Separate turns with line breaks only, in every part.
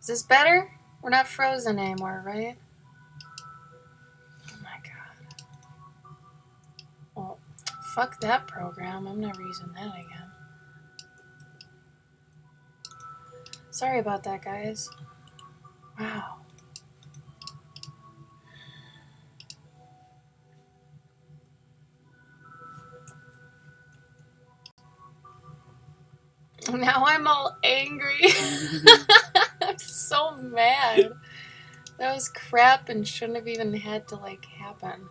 Is this better? We're not frozen anymore, right? Oh my god. Well, fuck that program. I'm never using that again. Sorry about that, guys. Wow. Now I'm all angry. I'm so mad. That was crap and shouldn't have even had to, like, happen.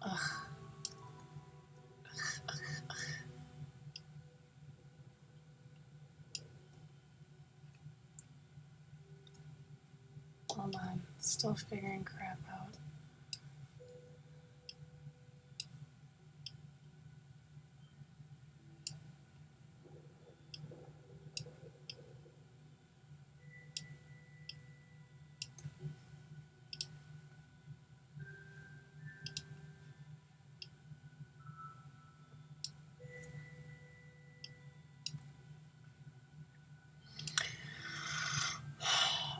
Ugh. Hold on. Still figuring crap out.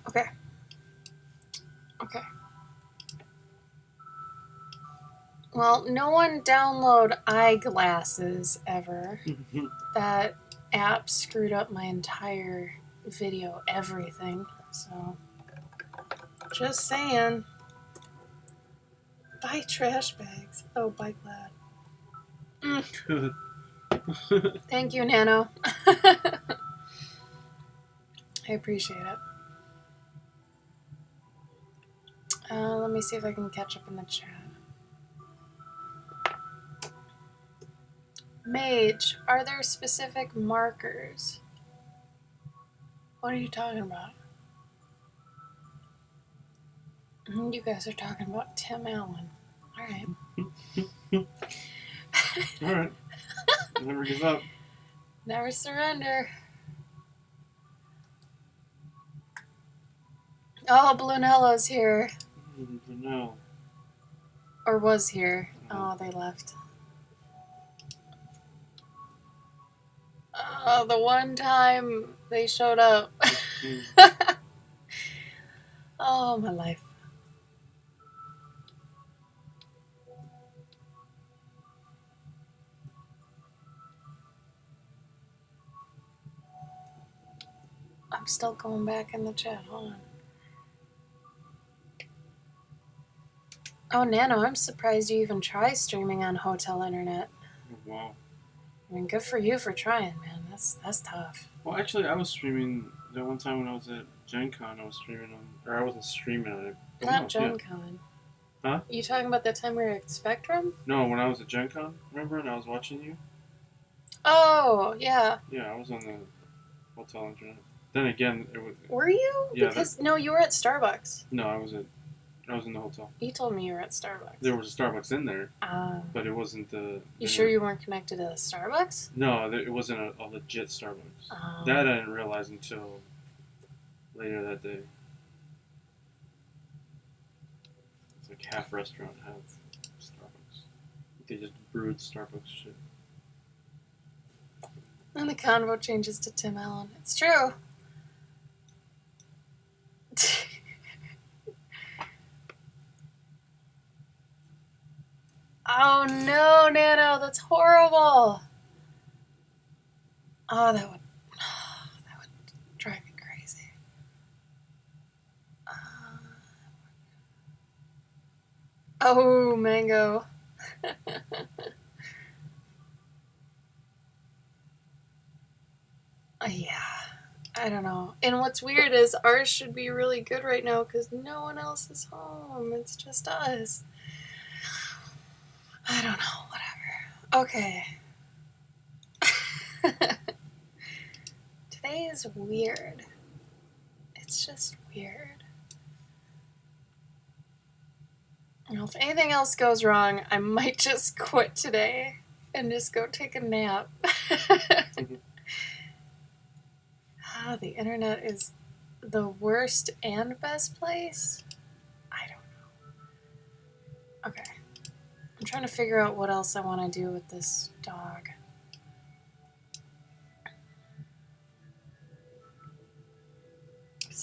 Okay. Okay. Well, no one download eyeglasses ever. That app screwed up my entire video, everything. So, just saying. Buy trash bags. Oh, bike lad. Thank you, Nano. I appreciate it. Let me see if I can catch up in the chat. Mage, are there specific markers? What are you talking about? You guys are talking about Tim Allen. Alright.
Alright. Never give up.
Never surrender. Oh, Blunello's here.
No.
Or was here. Oh, they left. Oh, the one time they showed up. Oh, my life. I'm still going back in the chat. Hold on. Oh, Nano, I'm surprised you even try streaming on hotel internet.
Wow.
I mean, good for you for trying, man. That's tough.
Well, actually, I was streaming that one time when I was at Gen Con. I was streaming on, or I wasn't streaming on it.
Not Gen Con.
Huh?
You talking about that time we were at Spectrum?
No, when I was at Gen Con, remember? And I was watching you?
Oh, yeah.
Yeah, I was on the hotel internet. Then again, it was...
Were you?
Yeah.
Because, no, you were at Starbucks.
No, I was in the hotel.
You told me you were at Starbucks.
There was a Starbucks in there, but it wasn't the...
You sure you weren't connected to the Starbucks?
No, it wasn't a legit Starbucks. That I didn't realize until later that day. It's like half restaurant, half Starbucks. They just brewed Starbucks shit.
And the convo changes to Tim Allen. It's true. Oh no, Nano, that's horrible. Oh, that would drive me crazy. Oh, Mango. Yeah, I don't know. And what's weird is ours should be really good right now because no one else is home. It's just us. I don't know, whatever. Okay. Today is weird. It's just weird. You know, if anything else goes wrong, I might just quit today and just go take a nap. The internet is the worst and best place? I don't know. Okay. I'm trying to figure out what else I want to do with this dog.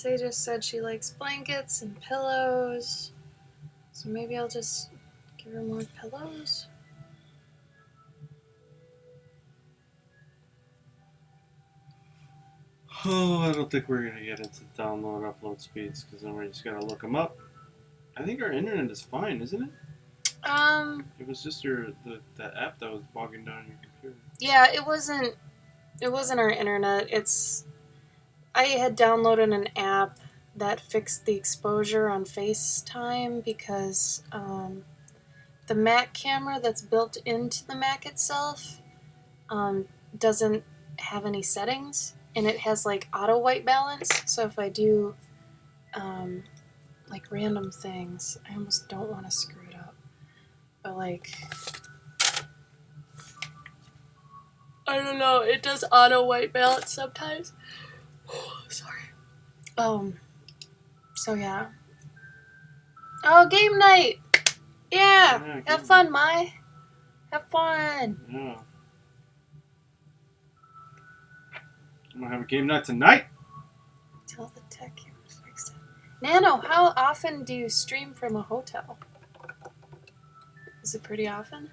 Say just said she likes blankets and pillows. So maybe I'll just give her more pillows.
Oh, I don't think we're gonna get into download upload speeds because then we just gotta look them up. I think our internet is fine, isn't it? It was just the app that was bogging down your computer.
Yeah, it wasn't our internet. I had downloaded an app that fixed the exposure on FaceTime because the Mac camera that's built into the Mac itself doesn't have any settings, and it has like auto white balance. So if I do like random things, I almost don't want to screw it up. But like, I don't know, it does auto white balance sometimes. Sorry. So yeah. Oh, game night! Yeah! Have fun, Mai! Have fun!
Yeah. I'm gonna have a game night tonight!
Till the tech camera's fixed. Nano, how often do you stream from a hotel? Is it pretty often?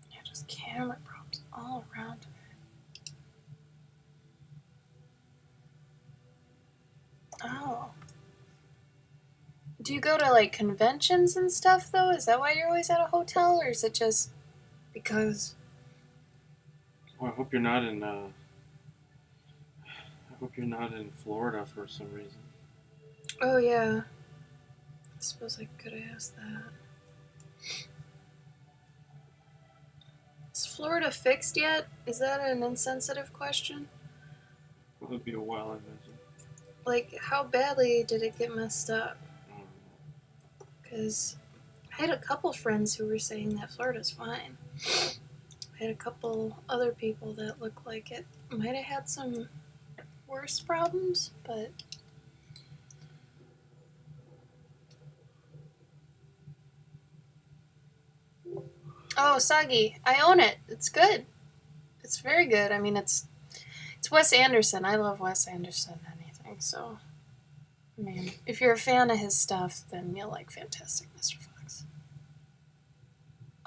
Yeah, just camera props all around. Oh. Do you go to like conventions and stuff though? Is that why you're always at a hotel, or is it just because?
Well, I hope you're not in. I hope you're not in Florida for some reason.
Oh yeah. I suppose I could have asked that. Is Florida fixed yet? Is that an insensitive question?
Well, it'll be a while, I imagine.
Like, how badly did it get messed up? Because I had a couple friends who were saying that Florida's fine. I had a couple other people that looked like it might have had some worse problems, but... Oh, Soggy, I own it. It's good. It's very good. I mean, it's Wes Anderson. I love Wes Anderson anything, so... I mean, if you're a fan of his stuff, then you'll like Fantastic Mr. Fox.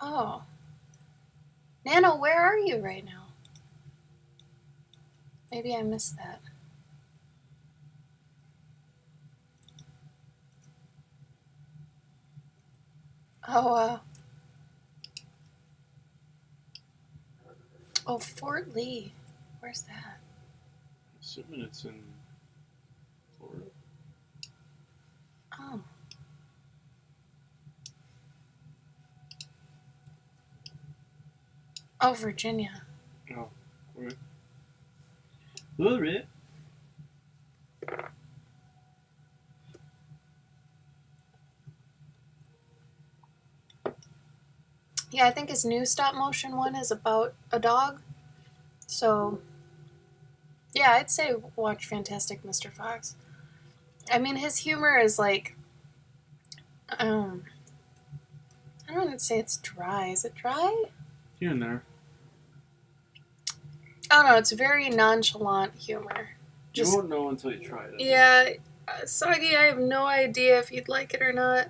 Oh. Nano, where are you right now? Maybe I missed that. Oh, oh, Fort Lee. Where's that?
Assuming it's in Florida.
Oh. Oh, Virginia.
Oh, alright. Alright.
Yeah, I think his new stop motion one is about a dog. So, yeah, I'd say watch Fantastic Mr. Fox. I mean, his humor is like, I don't want to say it's dry. Is it dry?
Here and there.
I don't know. It's very nonchalant humor.
You won't know until you try it.
Yeah, Soggy, I have no idea if you'd like it or not.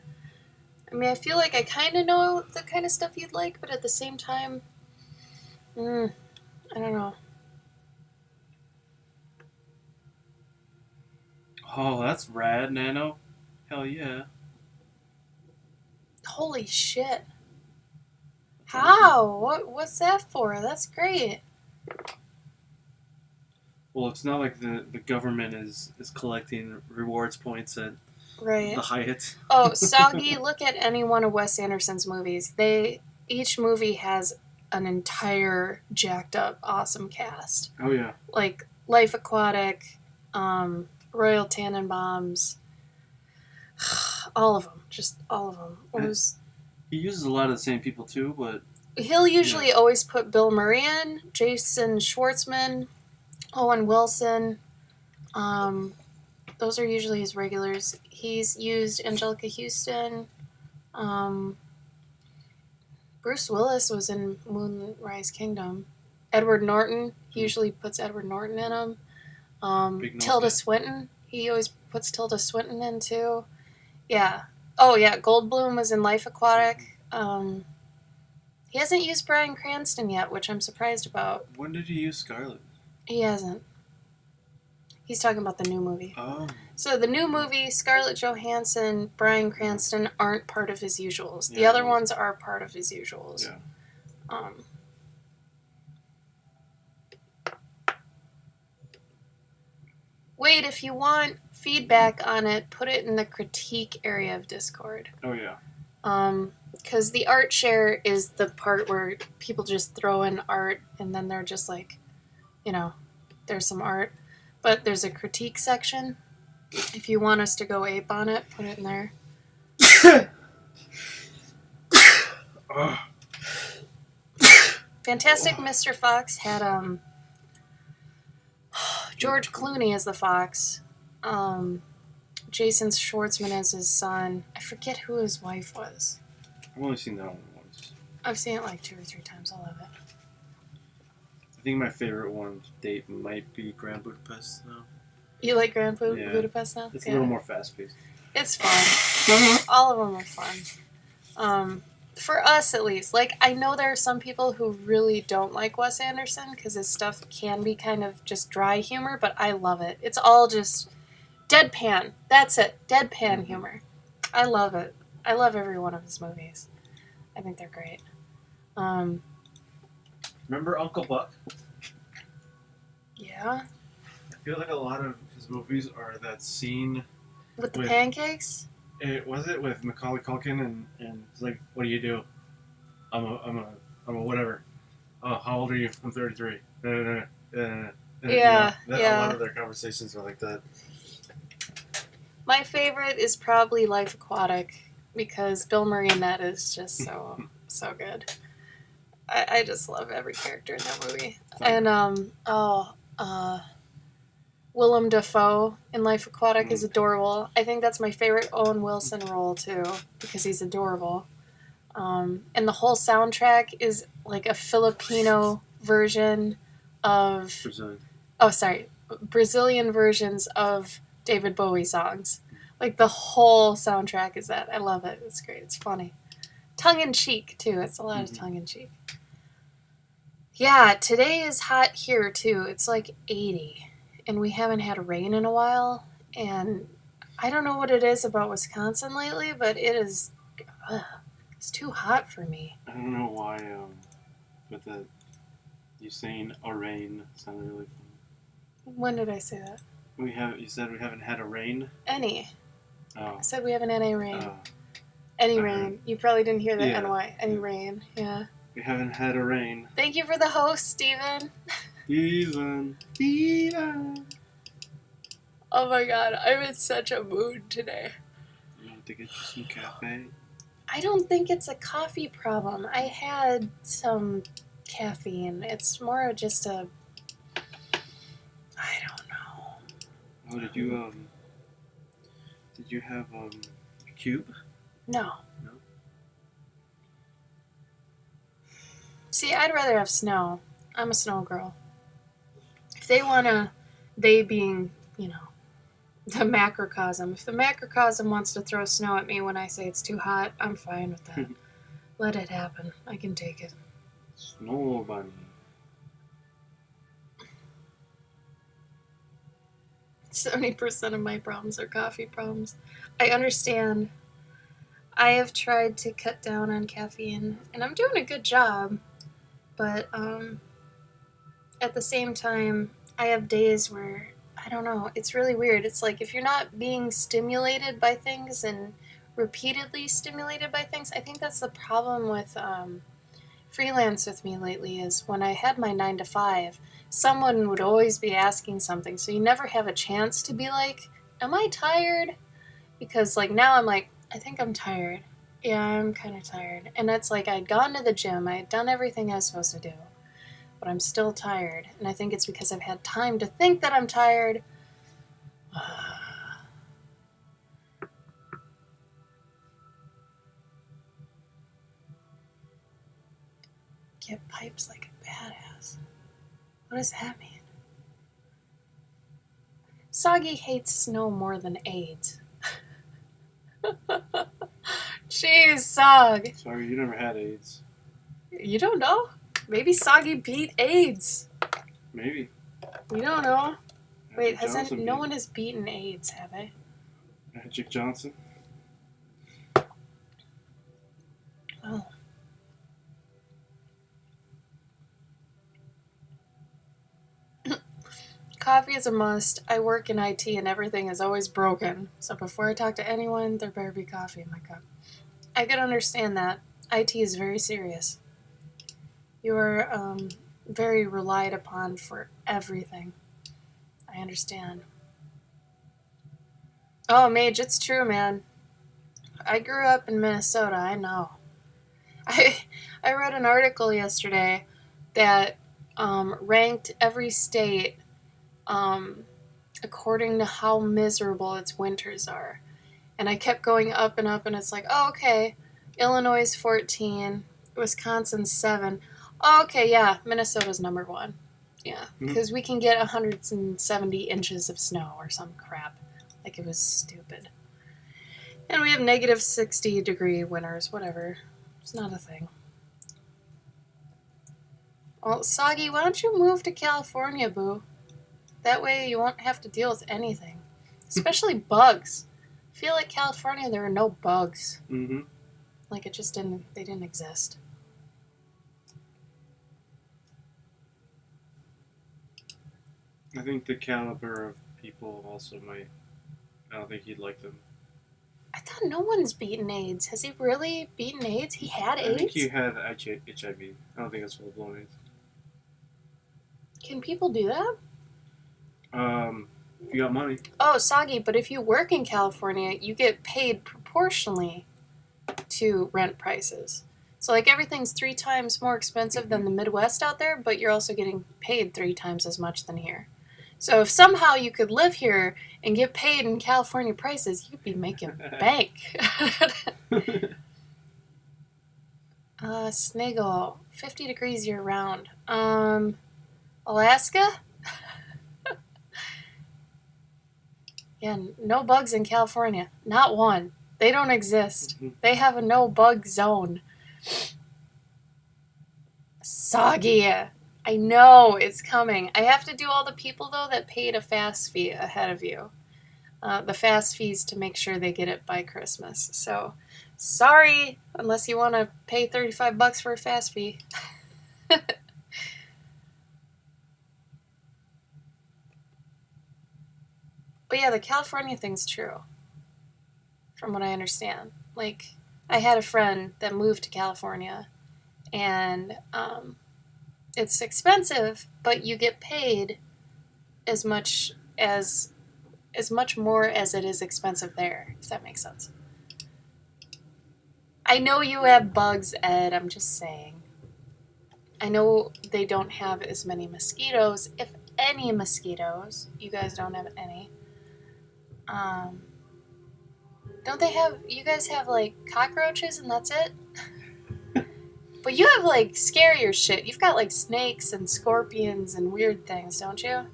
I mean, I feel like I kind of know the kind of stuff you'd like, but at the same time, I don't know.
Oh, that's rad, Nano. Hell yeah.
Holy shit. How? What's that for? That's great.
Well, it's not like the government is collecting rewards points at
Right.
the Hyatt.
Oh, Soggy, look at any one of Wes Anderson's movies. Each movie has an entire jacked up awesome cast.
Oh yeah.
Like Life Aquatic, Royal Tannenbaums, all of them, just all of them.
He uses a lot of the same people too, but
he'll usually always put Bill Murray in, Jason Schwartzman, Owen Wilson. Those are usually his regulars. He's used Angelica Houston. Bruce Willis was in Moonrise Kingdom. Edward Norton. He usually puts Edward Norton in them. Tilda Swinton. He always puts Tilda Swinton in too. Yeah. Oh yeah, Goldblum was in Life Aquatic. He hasn't used Bryan Cranston yet, which I'm surprised about.
When did he use Scarlett?
He hasn't. He's talking about the new movie.
Oh.
So the new movie, Scarlett Johansson, Bryan Cranston aren't part of his usuals. The other ones are part of his usuals.
Yeah.
Wait, if you want feedback on it, put it in the critique area of Discord.
Oh, yeah.
Because the art share is the part where people just throw in art and then they're just like, there's some art. But there's a critique section. If you want us to go ape on it, put it in there. Fantastic Mr. Fox had George Clooney as the fox. Jason Schwartzman as his son. I forget who his wife was.
I've only seen that one once.
I've seen it like 2 or 3 times. I love it.
I think my favorite one to date might be Grand Budapest now.
You like Grand Budapest now?
It's a little more fast-paced.
It's fun. All of them are fun. For us, at least. Like, I know there are some people who really don't like Wes Anderson because his stuff can be kind of just dry humor, but I love it. It's all just deadpan. That's it. Deadpan humor. I love it. I love every one of his movies. I think they're great.
Remember Uncle Buck?
Yeah.
I feel like a lot of his movies are that scene
with the pancakes.
Was it with Macaulay Culkin and it's like, what do you do? I'm a whatever. Oh, how old are you? I'm 33.
Yeah.
A lot of their conversations are like that.
My favorite is probably Life Aquatic because Bill Murray in that is just so good. I just love every character in that movie. And Willem Dafoe in Life Aquatic is adorable. I think that's my favorite Owen Wilson role too
because he's
adorable. And the whole soundtrack is like a Filipino version of Brazilian versions of David Bowie songs. Like the whole soundtrack is that. I love it. It's great. It's funny. Tongue in cheek too. It's a lot of tongue in cheek. Yeah, today is hot here too. It's like 80. And we haven't had rain in a while. And I don't know what it is about Wisconsin lately, but it is... it's too hot for me.
I don't know why, but you saying a rain sounded really funny.
When did I say that?
You said we haven't had a rain?
Any.
Oh.
I said we haven't had any rain. Any rain. You probably didn't hear that NY. Any rain. Yeah.
We haven't had a rain.
Thank you for the host, Steven.
Steven.
Oh my god, I'm in such a mood today.
You want to get you some cafe?
I don't think it's a coffee problem. I had some caffeine. It's more just a... I don't know.
Oh, did you have a cube?
No. No? See, I'd rather have snow. I'm a snow girl. If they want to... They being, the macrocosm. If the macrocosm wants to throw snow at me when I say it's too hot, I'm fine with that. Let it happen. I can take it.
Snow bunny.
70% of my problems are coffee problems. I understand. I have tried to cut down on caffeine, and I'm doing a good job. But at the same time, I have days where, I don't know, it's really weird. It's like if you're not being stimulated by things and repeatedly stimulated by things, I think that's the problem with freelance with me lately is when I had my 9 to 5, someone would always be asking something, so you never have a chance to be like, am I tired? Because like now I'm like, I think I'm tired. Yeah, I'm kind of tired. And it's like I'd gone to the gym, I had done everything I was supposed to do. but I'm still tired. And I think it's because I've had time to think that I'm tired. Get pipes like a badass. What does that mean? Soggy hates snow more than AIDS. Jeez, Sog.
Sorry, you never had AIDS.
You don't know? Maybe Soggy beat AIDS.
Maybe.
We don't know. Wait,
no
one has beaten AIDS, have they?
Magic Johnson.
Oh. Coffee is a must. I work in IT and everything is always broken. So before I talk to anyone, there better be coffee in my cup. I could understand that. IT is very serious. You are very relied upon for everything. I understand. Oh, Mage, it's true, man. I grew up in Minnesota, I know. I read an article yesterday that ranked every state according to how miserable its winters are. And I kept going up and up, and it's like, oh, okay, Illinois 14, Wisconsin 7. Oh, okay, yeah, Minnesota's number 1. Yeah, because we can get 170 inches of snow or some crap. Like, it was stupid. And we have negative 60-degree winters, whatever. It's not a thing. Well, Soggy, why don't you move to California, boo? That way you won't have to deal with anything. Especially bugs. I feel like California, there are no bugs.
Mm-hmm.
Like, they didn't exist.
I think the caliber of people also might... I don't think he'd like them.
I thought no one's beaten AIDS. Has he really beaten AIDS? He had AIDS?
I think he had HIV. I don't think it's full-blown AIDS.
Can people do that?
If you got money.
Oh, Soggy, but if you work in California, you get paid proportionally to rent prices. So, like, everything's 3 times more expensive than the Midwest out there, but you're also getting paid 3 times as much than here. So if somehow you could live here and get paid in California prices, you'd be making bank. Sniggle, 50 degrees year round. Alaska? Yeah, no bugs in California. Not one. They don't exist. They have a no bug zone. Soggy. I know it's coming. I have to do all the people, though, that paid a fast fee ahead of you. The fast fees to make sure they get it by Christmas. So, sorry, unless you want to pay $35 for a fast fee. But yeah, the California thing's true, from what I understand. Like, I had a friend that moved to California, and it's expensive, but you get paid as much more as it is expensive there, if that makes sense. I know you have bugs, Ed, I'm just saying. I know they don't have as many mosquitoes, if any mosquitoes. You guys don't have any. You guys have, like, cockroaches and that's it? But you have, like, scarier shit. You've got, like, snakes and scorpions and weird things, don't you?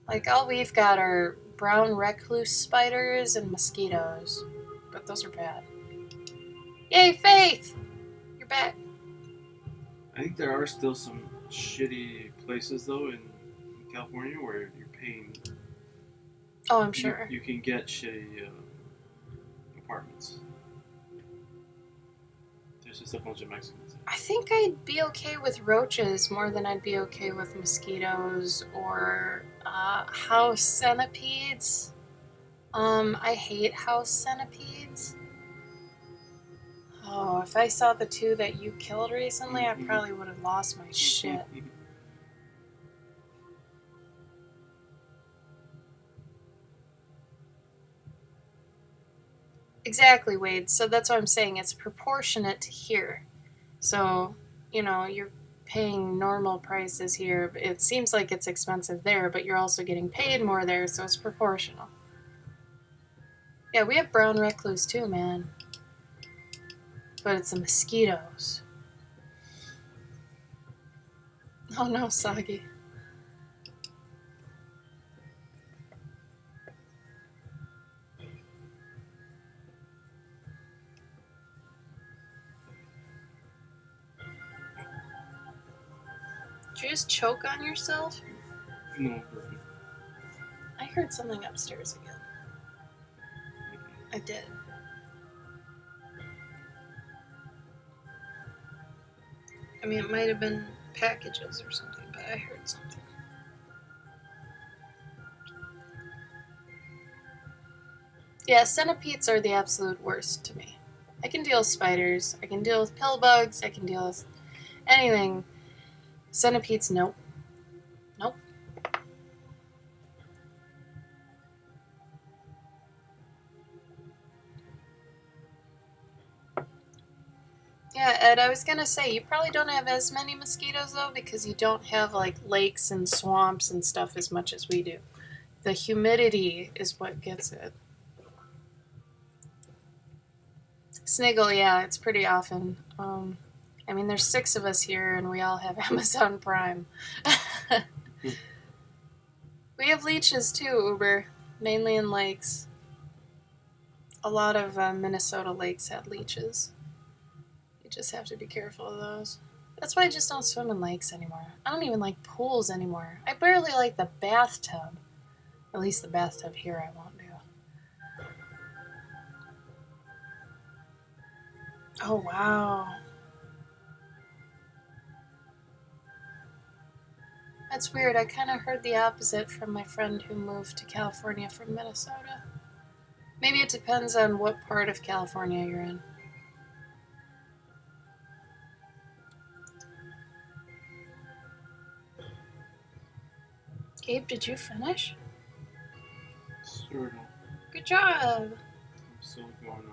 Like, all we've got are brown recluse spiders and mosquitoes. But those are bad. Yay, Faith! You're back.
I think there are still some shitty places, though, in California where you're paying...
Oh, I'm sure.
You can get shitty apartments. There's just a bunch of Mexicans.
I think I'd be okay with roaches more than I'd be okay with mosquitoes or house centipedes. I hate house centipedes. Oh, if I saw the 2 that you killed recently, I probably would have lost my shit. Exactly, Wade. So that's what I'm saying. It's proportionate to here. So, you know, paying normal prices here. It seems like it's expensive there, but you're also getting paid more there, so it's proportional. Yeah, we have brown recluse too, man. But it's the mosquitoes. Oh no, Soggy. Did you just choke on yourself?
No.
I heard something upstairs again. I did. I mean, it might have been packages or something, but I heard something. Yeah, centipedes are the absolute worst to me. I can deal with spiders, I can deal with pill bugs, I can deal with anything. Centipedes, nope. Nope. Yeah, Ed, I was gonna say, you probably don't have as many mosquitoes though because you don't have like lakes and swamps and stuff as much as we do. The humidity is what gets it. Sniggle, yeah, it's pretty often. I mean, there's 6 of us here and we all have Amazon Prime. We have leeches too, Uber, mainly in lakes. A lot of Minnesota lakes had leeches. You just have to be careful of those. That's why I just don't swim in lakes anymore. I don't even like pools anymore. I barely like the bathtub. At least the bathtub here I won't do. Oh, wow. That's weird. I kind of heard the opposite from my friend who moved to California from Minnesota. Maybe it depends on what part of California you're in. Gabe, did you finish?
Sort of.
Good job.
I'm still going over.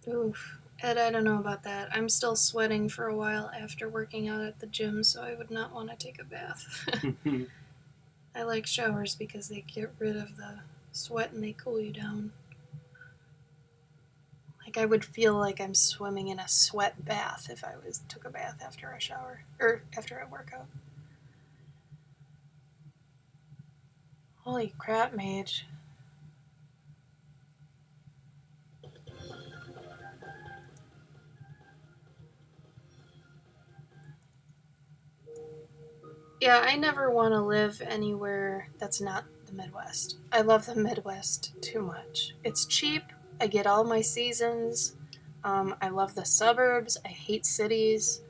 Oof. Ed, I don't know about that. I'm still sweating for a while after working out at the gym, so I would not want to take a bath. I like showers because they get rid of the sweat and they cool you down. Like I would feel like I'm swimming in a sweat bath if I took a bath after a shower or after a workout. Holy crap, Mage. Yeah, I never want to live anywhere that's not the Midwest. I love the Midwest too much. It's cheap. I get all my seasons. I love the suburbs. I hate cities.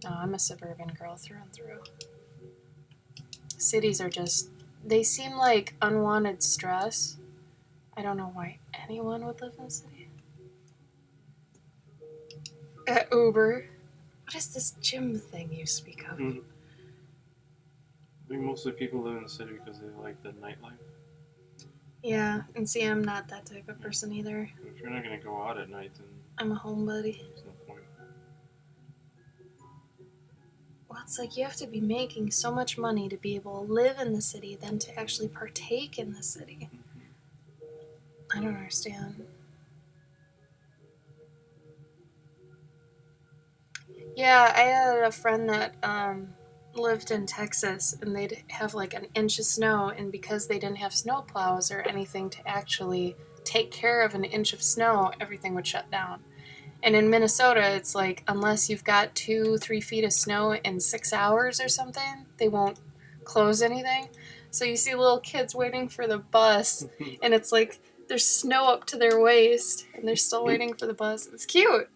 No, I'm a suburban girl through and through. Cities are just, they seem like unwanted stress. I don't know why anyone would live in a city. Uber. What is this gym thing you speak of?
I think mostly people live in the city because they like the nightlife.
Yeah, and see, I'm not that type of person either.
If you're not going to go out at night, then
I'm a homebody.
there's no point.
Well, it's like you have to be making so much money to be able to live in the city than to actually partake in the city. I don't understand. Yeah, I had a friend that lived in Texas, and they'd have like an inch of snow, and because they didn't have snow plows or anything to actually take care of an inch of snow, everything would shut down. And in Minnesota, it's like unless you've got 2-3 feet of snow in 6 hours or something, they won't close anything. So you see little kids waiting for the bus, and it's like there's snow up to their waist, and they're still waiting for the bus. It's cute.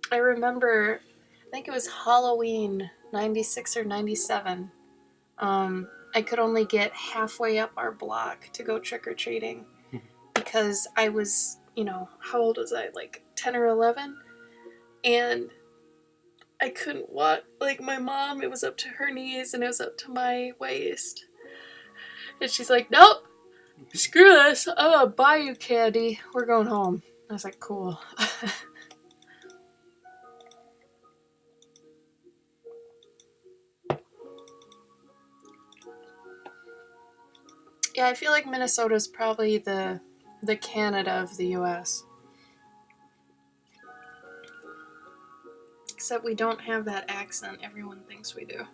I remember, I think it was Halloween, 96 or 97. I I could only get halfway up our block to go trick-or-treating because I was, how old was I? Like 10 or 11? And I couldn't walk. Like, my mom, it was up to her knees and it was up to my waist. And she's like, nope, screw this. I'm gonna buy you candy. We're going home. I was like, cool. Yeah, I feel like Minnesota's probably the Canada of the US. Except we don't have that accent everyone thinks we do.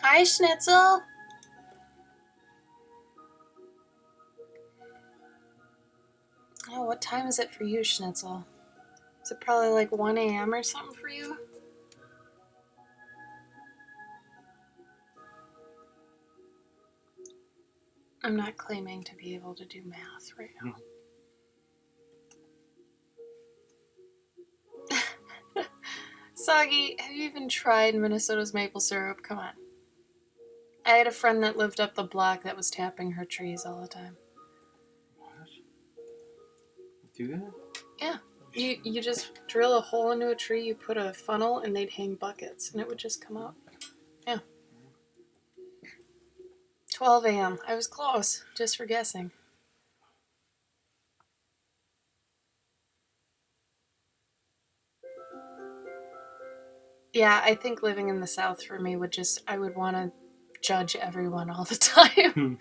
Hi, Schnitzel. Oh, what time is it for you, Schnitzel? Is it probably like 1 a.m. or something for you? I'm not claiming to be able to do math right now. Soggy, have you even tried Minnesota's maple syrup? Come on. I had a friend that lived up the block that was tapping her trees all the time.
What? Do that?
Yeah. You just drill a hole into a tree, you put a funnel, and they'd hang buckets, and it would just come out. Yeah. 12 a.m. I was close, just for guessing. Yeah, I think living in the South for me I would want to judge everyone all the time.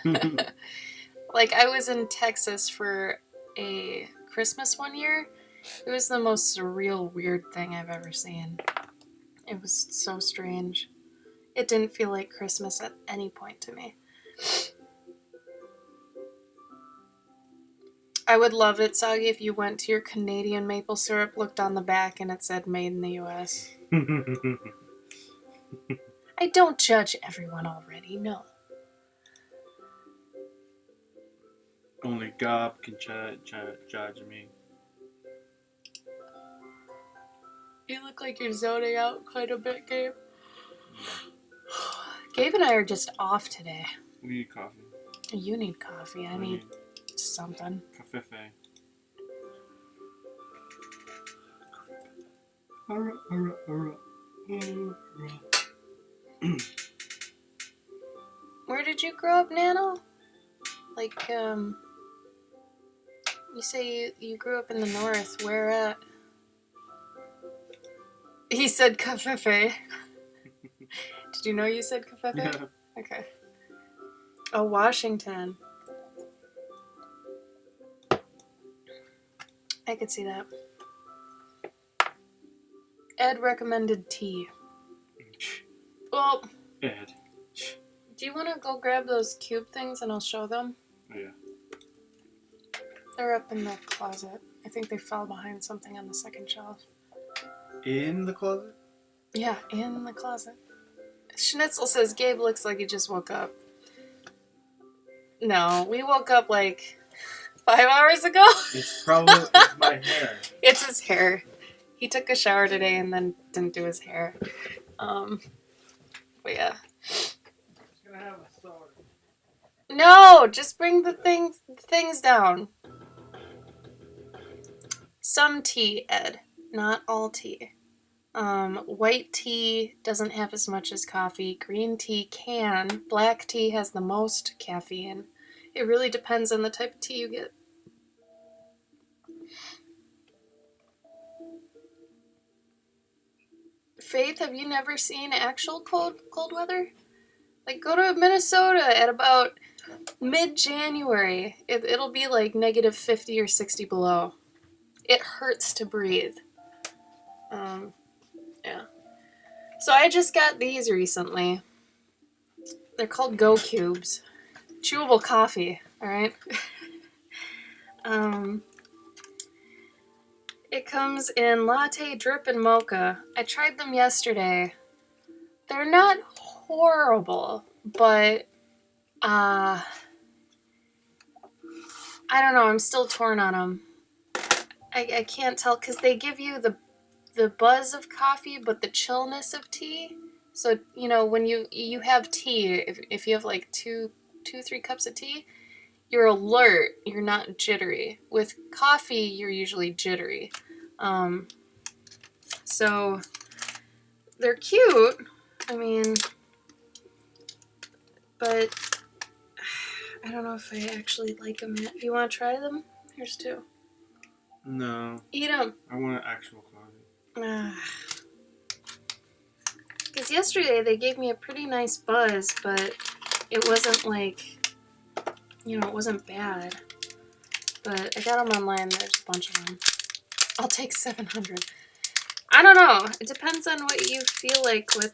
Like, I was in Texas for a Christmas one year. It was the most surreal, weird thing I've ever seen. It was so strange. It didn't feel like Christmas at any point to me. I would love it, Soggy, if you went to your Canadian maple syrup, looked on the back, and it said made in the US. I don't judge everyone already, no.
Only God can judge me.
You look like you're zoning out quite a bit, Gabe. Gabe and I are just off today.
We need coffee.
You need coffee. I need something.
Cafefe.
Where did you grow up, Nano? Like, you say you grew up in the north. Where at? He said cafefe. Did you know you said cafefe?
Yeah.
Okay. Oh, Washington. I could see that. Ed recommended tea. Well,
Ed.
Do you want to go grab those cube things and I'll show them?
Oh, yeah.
They're up in the closet. I think they fell behind something on the second shelf.
In the closet?
Yeah, in the closet. Schnitzel says Gabe looks like he just woke up. No, we woke up like 5 hours ago.
It's probably my hair.
It's his hair. He took a shower today and then didn't do his hair. But yeah.
Gonna have a soda.
No, just bring the things down. Some tea, Ed. Not all tea. White tea doesn't have as much as coffee. Green tea can. Black tea has the most caffeine. It really depends on the type of tea you get. Faith, have you never seen actual cold weather? Like, go to Minnesota at about mid-January. It'll be like negative 50 or 60 below. It hurts to breathe. Yeah. So I just got these recently. They're called Go Cubes. Chewable coffee, alright? It comes in latte, drip, and mocha. I tried them yesterday. They're not horrible, but I don't know. I'm still torn on them. I can't tell because they give you the buzz of coffee, but the chillness of tea. So when you have tea, if you have like two 3 cups of tea, you're alert. You're not jittery. With coffee, you're usually jittery. So they're cute. I mean, but I don't know if I actually like them yet. Do you want to try them? Here's 2.
No.
Eat them.
I want actual coffee.
Because yesterday they gave me a pretty nice buzz, but it wasn't like, it wasn't bad. But I got them online. There's a bunch of them. I'll take 700. I don't know. It depends on what you feel like with,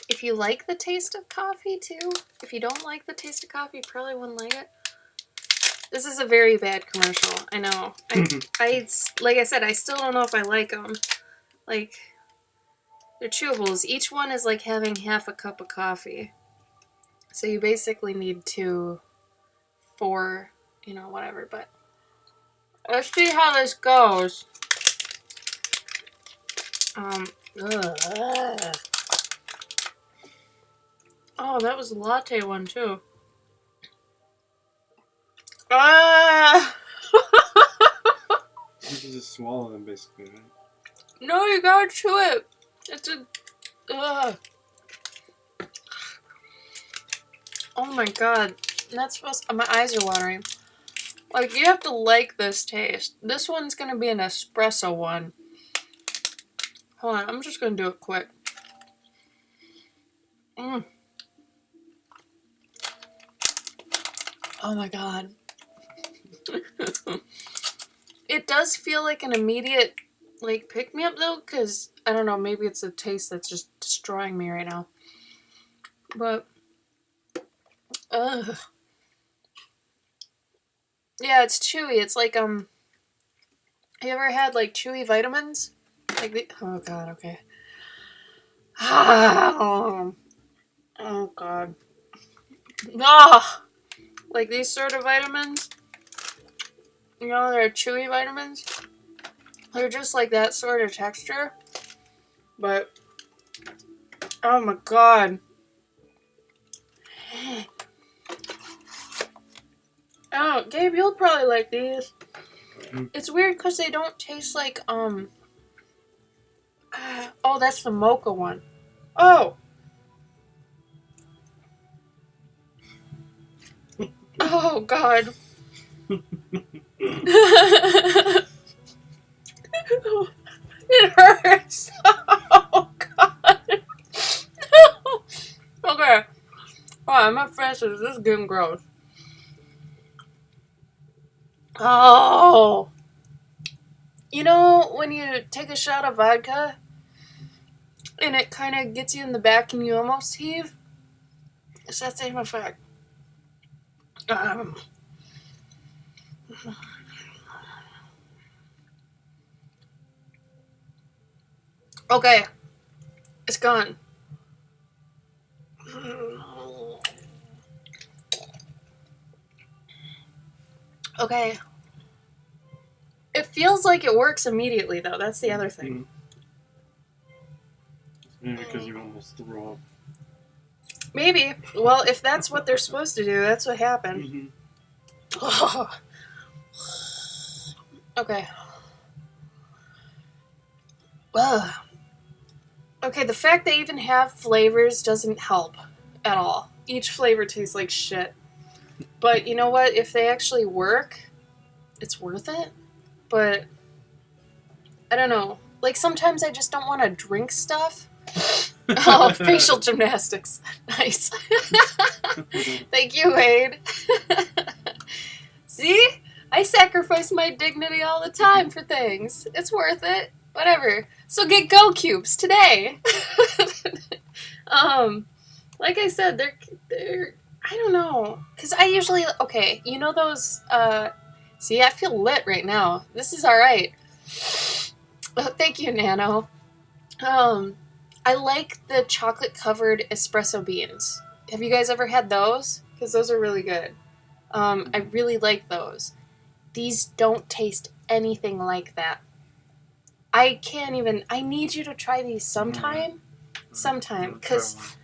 if you like the taste of coffee too. If you don't like the taste of coffee, you probably wouldn't like it. This is a very bad commercial. I know. I like I said, I still don't know if I like them. Like, they're chewables. Each one is like having half a cup of coffee. So you basically need 2, 4, whatever. But let's see how this goes. Oh, that was a latte one too.
You can just swallow them, basically, right?
No, you gotta chew it. It's a... Oh my god. That's supposed... My eyes are watering. Like, you have to like this taste. This one's gonna be an espresso one. Hold on, I'm just gonna do it quick. Oh my god. It does feel like an immediate, like, pick-me-up though, because, I don't know, maybe it's the taste that's just destroying me right now. But, ugh. Yeah, it's chewy. It's like, have you ever had, like, chewy vitamins? Like, oh god, okay. Oh god. Ah! Like these sort of vitamins, they're chewy vitamins. They're just like that sort of texture. But, oh my god. Oh, Gabe, you'll probably like these. It's weird because they don't taste like, oh, that's the mocha one. Oh! Oh, God. It hurts. Oh, God. Okay. Alright, my friend says this is getting gross. Oh. You know when you take a shot of vodka and it kind of gets you in the back and you almost heave? It's that same effect. Okay. It's gone. Okay. It feels like it works immediately, though. That's the other thing.
Maybe because you almost threw up.
Maybe. Well, if that's what they're supposed to do, that's what happened. Oh. Okay. Ugh. Okay, the fact they even have flavors doesn't help at all. Each flavor tastes like shit. But you know what? If they actually work, it's worth it. But I don't know. Like, sometimes I just don't want to drink stuff. Oh, facial gymnastics. Nice. Thank you, Wade. See? I sacrifice my dignity all the time for things. It's worth it. Whatever. So get Go Cubes today. Like I said, they're I don't know. Because I usually, okay, you know those, see, I feel lit right now. This is alright. Oh, thank you, Nano. I like the chocolate-covered espresso beans. Have you guys ever had those? Because those are really good. I really like those. These don't taste anything like that. I can't even... I need you to try these sometime. Sometime. Because...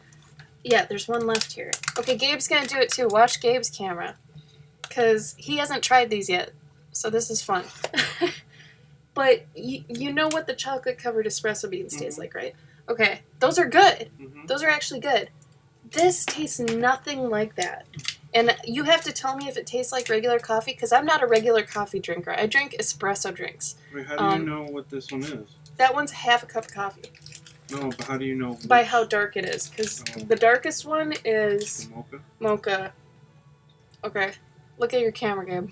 Yeah, there's one left here. Okay, Gabe's gonna do it too. Watch Gabe's camera. Because he hasn't tried these yet. So this is fun. But you know what the chocolate-covered espresso beans taste like, right? Okay, those are good. Those are actually good. This tastes nothing like that. And you have to tell me if it tastes like regular coffee, because I'm not a regular coffee drinker. I drink espresso drinks.
Wait, how do you know what this one is?
That one's half a cup of coffee.
No, but how do you know? Which?
By how dark it is, because the darkest one is...
The mocha?
Mocha. Okay, look at your camera, Gabe.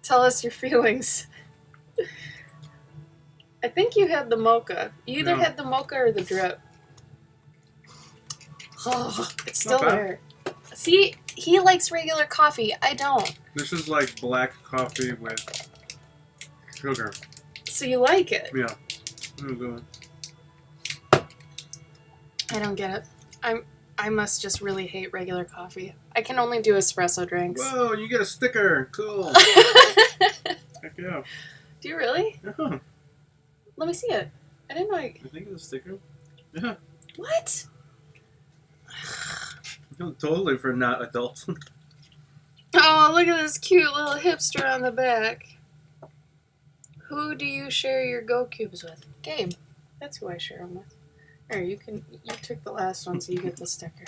Tell us your feelings. I think you had the mocha. You either had the mocha or the drip. Oh, it's still there. See, he likes regular coffee. I don't.
This is like black coffee with sugar.
So you like it?
Yeah. Good.
I don't get it. I must just really hate regular coffee. I can only do espresso drinks.
Whoa, you get a sticker. Cool. Heck yeah.
Do you really?
Yeah.
Let me see it. I didn't know.
I think it's a sticker. Yeah.
What?
Totally for not adults.
Oh, look at this cute little hipster on the back. Who do you share your Go Cubes with? Gabe. That's who I share them with. Here, you took the last one, so you get the sticker.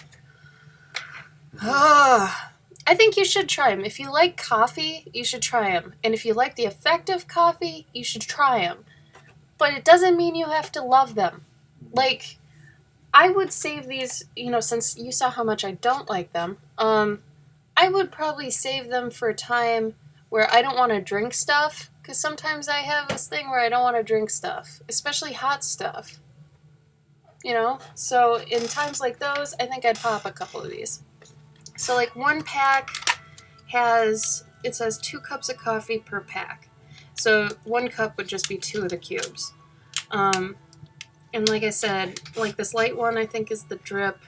Ah, I think you should try them. If you like coffee, you should try them. And if you like the effect of coffee, you should try them. But it doesn't mean you have to love them. Like, I would save these, since you saw how much I don't like them, I would probably save them for a time where I don't want to drink stuff. Because sometimes I have this thing where I don't want to drink stuff, especially hot stuff. So in times like those, I think I'd pop a couple of these. So like one pack it says 2 cups of coffee per pack. So 1 cup would just be 2 of the cubes. And like I said, like this light one I think is the drip.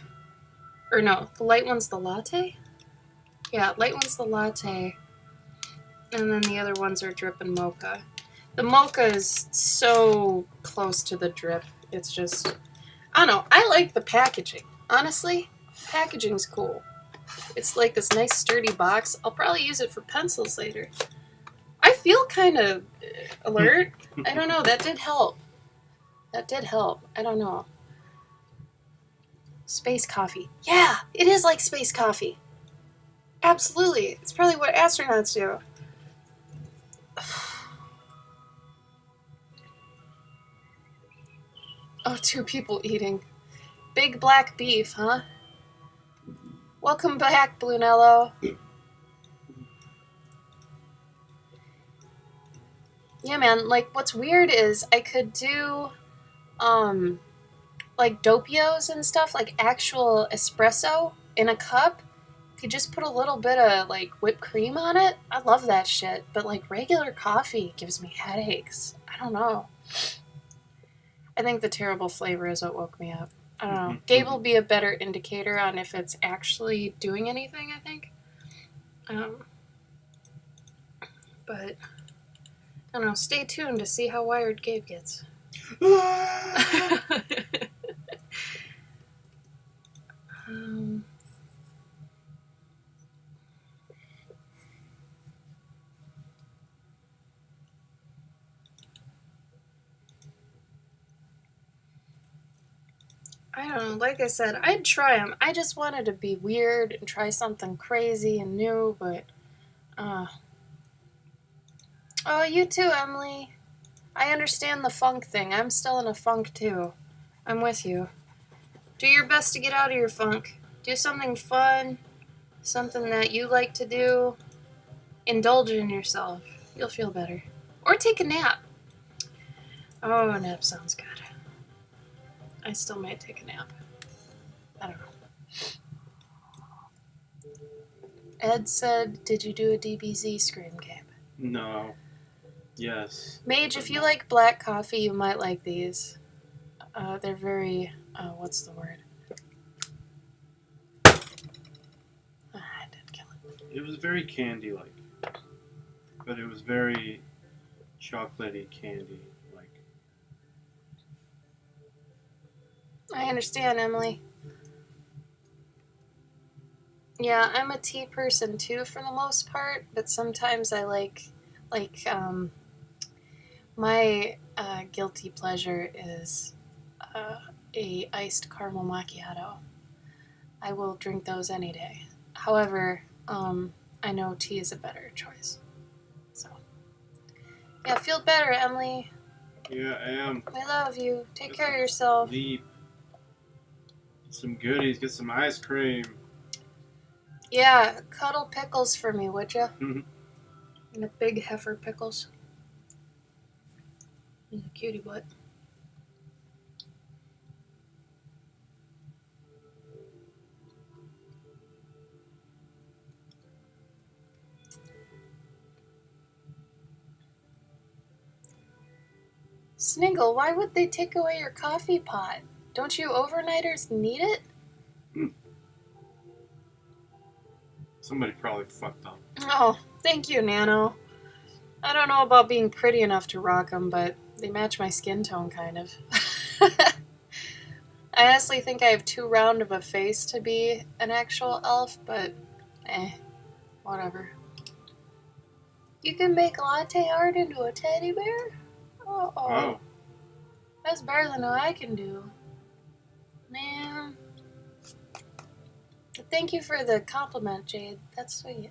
Or no, the light one's the latte? Yeah, light one's the latte. And then the other ones are drip and mocha. The mocha is so close to the drip. It's just... I don't know. I like the packaging. Honestly, packaging's cool. It's like this nice sturdy box. I'll probably use it for pencils later. I feel kind of alert. I don't know. That did help. I don't know. Space coffee. Yeah, it is like space coffee. Absolutely. It's probably what astronauts do. Oh, 2 people eating. Big black beef, huh? Welcome back, Brunello. Yeah, man, like, what's weird is I could do, like, dopios and stuff, like actual espresso in a cup. Could just put a little bit of, like, whipped cream on it. I love that shit. But, like, regular coffee gives me headaches. I don't know. I think the terrible flavor is what woke me up. I don't know. Gabe will be a better indicator on if it's actually doing anything, I think. But, I don't know. Stay tuned to see how wired Gabe gets. I don't know, like I said, I'd try them. I just wanted to be weird and try something crazy and new, but, Oh, you too, Emily. I understand the funk thing. I'm still in a funk, too. I'm with you. Do your best to get out of your funk. Do something fun, something that you like to do. Indulge in yourself. You'll feel better. Or take a nap. Oh, a nap sounds good. I still might take a nap. I don't know. Ed said, did you do a DBZ scream, Gabe?
No. Yes.
Mage, if you like black coffee, you might like these. They're very, what's the word? I did kill it.
It was very candy-like. But it was very chocolatey candy-like.
I understand, Emily. Yeah, I'm a tea person too for the most part, but sometimes I like my guilty pleasure is a iced caramel macchiato. I will drink those any day. However, I know tea is a better choice. So, yeah, feel better, Emily.
Yeah, I am.
I love you. Take care of yourself.
Sleep. Get some goodies. Get some ice cream.
Yeah, cuddle pickles for me, would you?
Mm-hmm.
And a big heifer pickles. He's a cutie butt. Sniggle, why would they take away your coffee pot? Don't you overnighters need it?
Somebody probably fucked up.
Oh, thank you, Nano. I don't know about being pretty enough to rock them, but they match my skin tone, kind of. I honestly think I have too round of a face to be an actual elf, but whatever. You can make latte art into a teddy bear? Oh,
Wow.
That's better than what I can do. Man. Thank you for the compliment, Jade. That's sweet.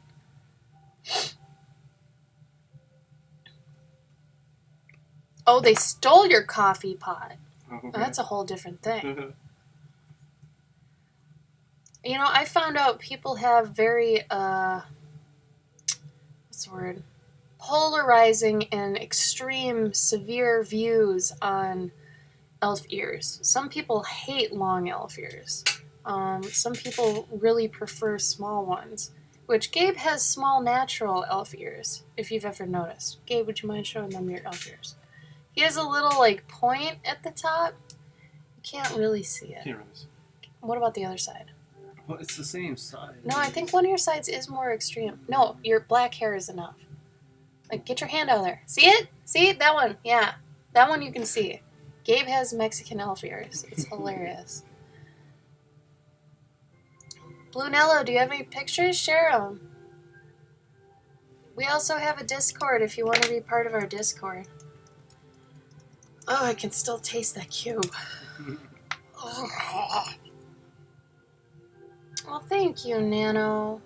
Oh, they stole your coffee pot.
Okay.
That's a whole different thing. You know, I found out people have very, what's the word? Polarizing and extreme, severe views on elf ears. Some people hate long elf ears. Some people really prefer small ones, which Gabe has small natural elf ears, if you've ever noticed. Gabe, would you mind showing them your elf ears? He has a little, like, point at the top. You can't really see it.
Can't really see.
What about the other side?
Well, it's the same side.
No, I think one of your sides is more extreme. No, your black hair is enough. Like, get your hand out there. See it? See? That one. Yeah. That one you can see. Gabe has Mexican elf ears. It's hilarious. Blue Nello, do you have any pictures? Share them. We also have a Discord if you want to be part of our Discord. Oh, I can still taste that cube. Oh. Well, thank you, Nano.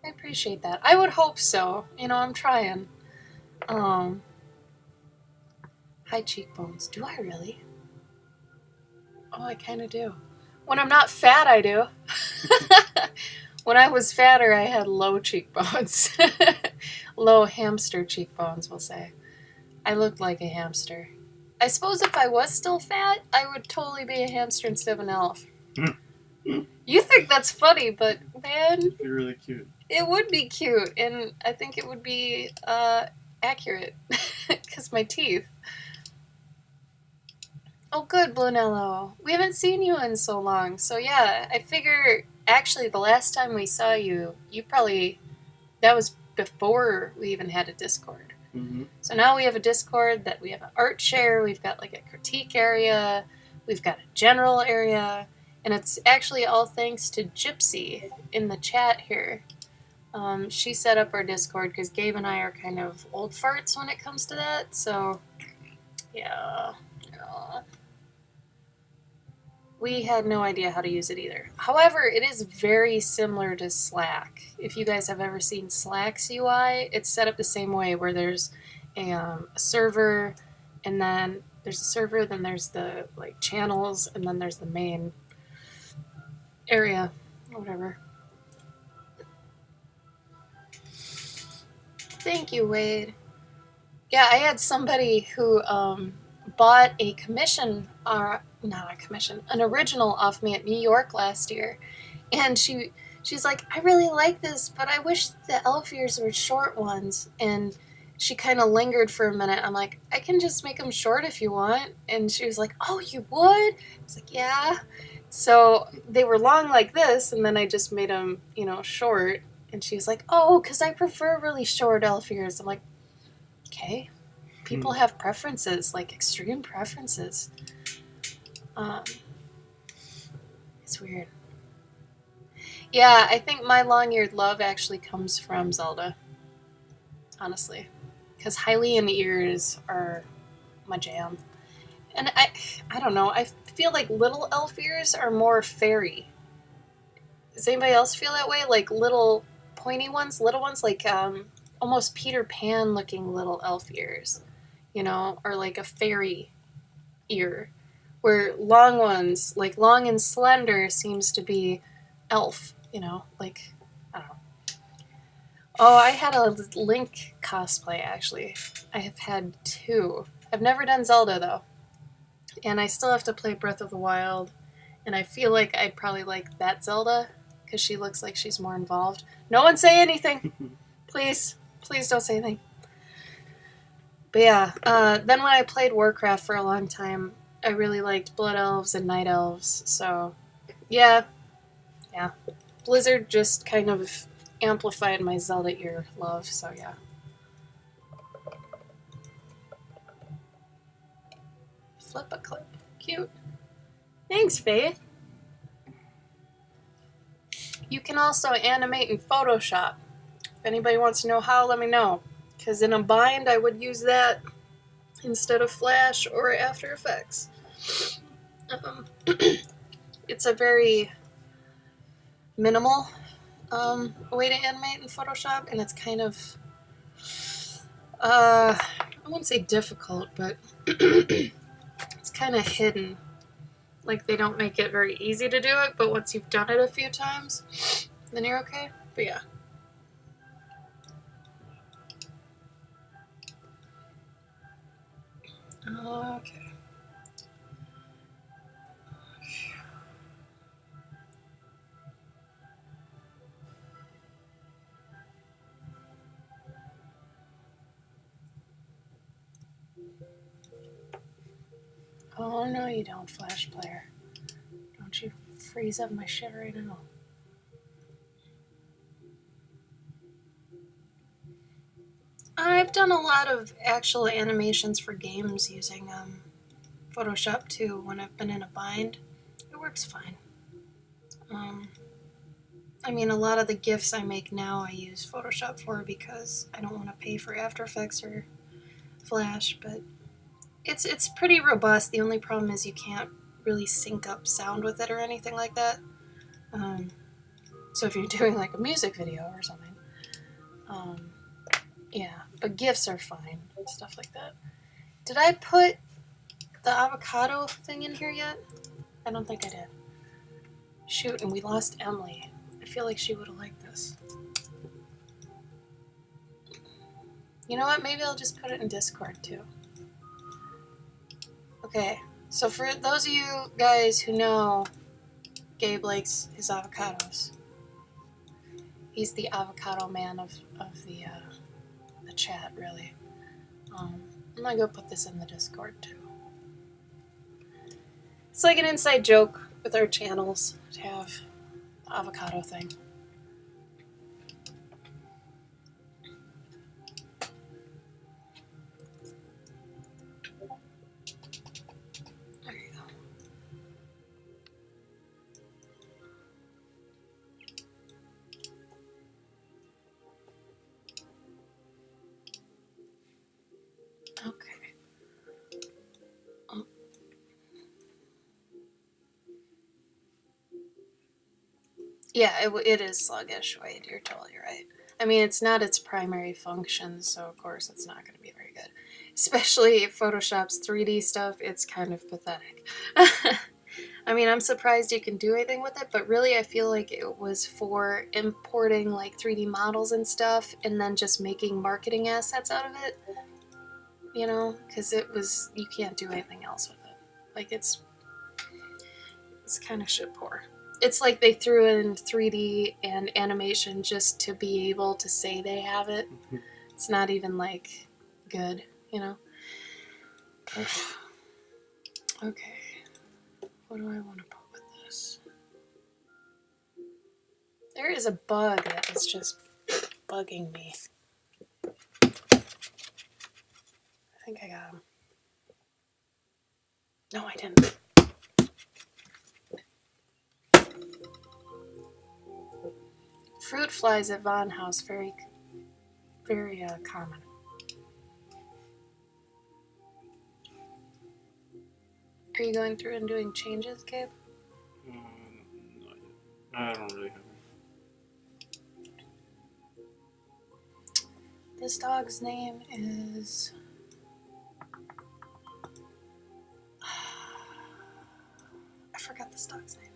I appreciate that. I would hope so. You know, I'm trying. High cheekbones. Do I really? Oh, I kind of do. When I'm not fat, I do. When I was fatter, I had low cheekbones. Low hamster cheekbones, we'll say. I looked like a hamster. I suppose if I was still fat, I would totally be a hamster instead of an elf. You think that's funny, but man...
It'd be really cute.
It would be cute, and I think it would be accurate. Because my teeth. Oh, good, Blunello. We haven't seen you in so long. So, yeah, I figure, actually, the last time we saw you, that was before we even had a Discord.
Mm-hmm.
So now we have a Discord that we have an art share, we've got, like, a critique area, we've got a general area, and it's actually all thanks to Gypsy in the chat here. She set up our Discord because Gabe and I are kind of old farts when it comes to that, so yeah. We had no idea how to use it either. However, it is very similar to Slack. If you guys have ever seen Slack's UI, it's set up the same way where there's a server, and then there's a server, then there's the like channels, and then there's the main area, whatever. Thank you, Wade. Yeah, I had somebody who bought a commission, an original off me at New York last year, and she's like, I really like this, but I wish the elf ears were short ones. And she kind of lingered for a minute. I'm like, I can just make them short if you want. And she was like, oh, you would? I was like, yeah. So they were long like this, and then I just made them, short. And she was like, oh, because I prefer really short elf ears. I'm like, okay. People have preferences, like extreme preferences. It's weird. Yeah, I think my long-eared love actually comes from Zelda. Honestly. Because Hylian ears are my jam. And I don't know, I feel like little elf ears are more fairy. Does anybody else feel that way? Like little pointy ones, little ones, like almost Peter Pan looking little elf ears, or like a fairy ear. Where long ones, like long and slender, seems to be elf, like, I don't know. Oh, I had a Link cosplay, actually. I have had 2. I've never done Zelda, though. And I still have to play Breath of the Wild. And I feel like I'd probably like that Zelda, because she looks like she's more involved. No one say anything! Please. Please don't say anything. But yeah, then when I played Warcraft for a long time, I really liked Blood Elves and Night Elves. So, yeah. Blizzard just kind of amplified my Zelda ear love, so yeah. Flip a clip. Cute. Thanks, Faith. You can also animate in Photoshop. If anybody wants to know how, let me know. Because in a bind, I would use that instead of Flash or After Effects. It's a very minimal way to animate in Photoshop, and it's kind of, I wouldn't say difficult, but it's kind of hidden. Like, they don't make it very easy to do it, but once you've done it a few times, then you're okay. But yeah. Okay. Oh, no you don't, Flash Player. Don't you freeze up my shit right now. I've done a lot of actual animations for games using Photoshop too when I've been in a bind. It works fine. I mean, a lot of the GIFs I make now I use Photoshop for because I don't want to pay for After Effects or Flash, but it's pretty robust. The only problem is you can't really sync up sound with it or anything like that. So if you're doing like a music video or something, yeah, but GIFs are fine, stuff like that. Did I put the avocado thing in here yet? I don't think I did. Shoot, and we lost Emily. I feel like she would have liked this. You know what? Maybe I'll just put it in Discord too. Okay, so for those of you guys who know, Gabe likes his avocados. He's the avocado man of the chat, really. I'm gonna go put this in the Discord too. It's like an inside joke with our channels to have the avocado thing. There you go. Okay. Yeah, it is sluggish, Wade. You're totally right. I mean, it's not its primary function, so of course it's not going to be very good. Especially if Photoshop's 3D stuff, it's kind of pathetic. I mean, I'm surprised you can do anything with it, but really I feel like it was for importing like 3D models and stuff and then just making marketing assets out of it. You know, because you can't do anything else with it. Like, it's kind of shit poor. It's like they threw in 3D and animation just to be able to say they have it. It's not even like good, you know? Okay. What do I want to put with this? There is a bug that is just bugging me. I think I got him. No, I didn't. Fruit flies at Von House, very common. Are you going through and doing changes, Gabe?
I don't really have it.
This dog's name is... I forgot this dog's name.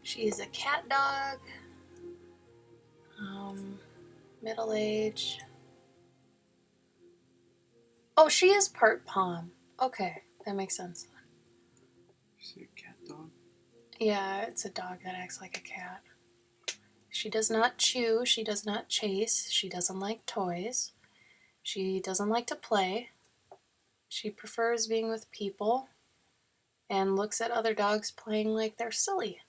She's a cat dog. Middle age. Oh, she is part Pom. Okay, that makes sense.
Is she a cat dog?
Yeah, it's a dog that acts like a cat. She does not chew. She does not chase. She doesn't like toys. She doesn't like to play. She prefers being with people and looks at other dogs playing like they're silly.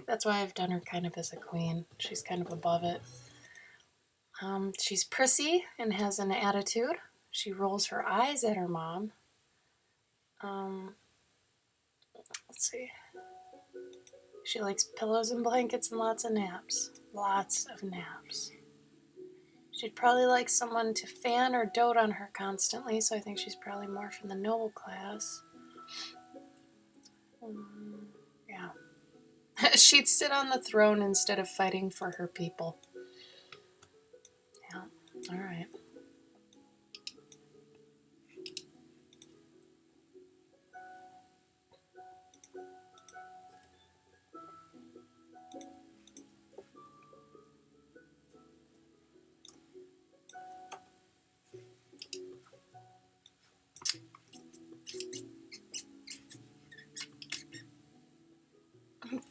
That's why I've done her kind of as a queen. She's kind of above it. She's prissy and has an attitude. She rolls her eyes at her mom. Let's see. She likes pillows and blankets and lots of naps. Lots of naps. She'd probably like someone to fan or dote on her constantly, so I think she's probably more from the noble class. Yeah. She'd sit on the throne instead of fighting for her people. Yeah, all right.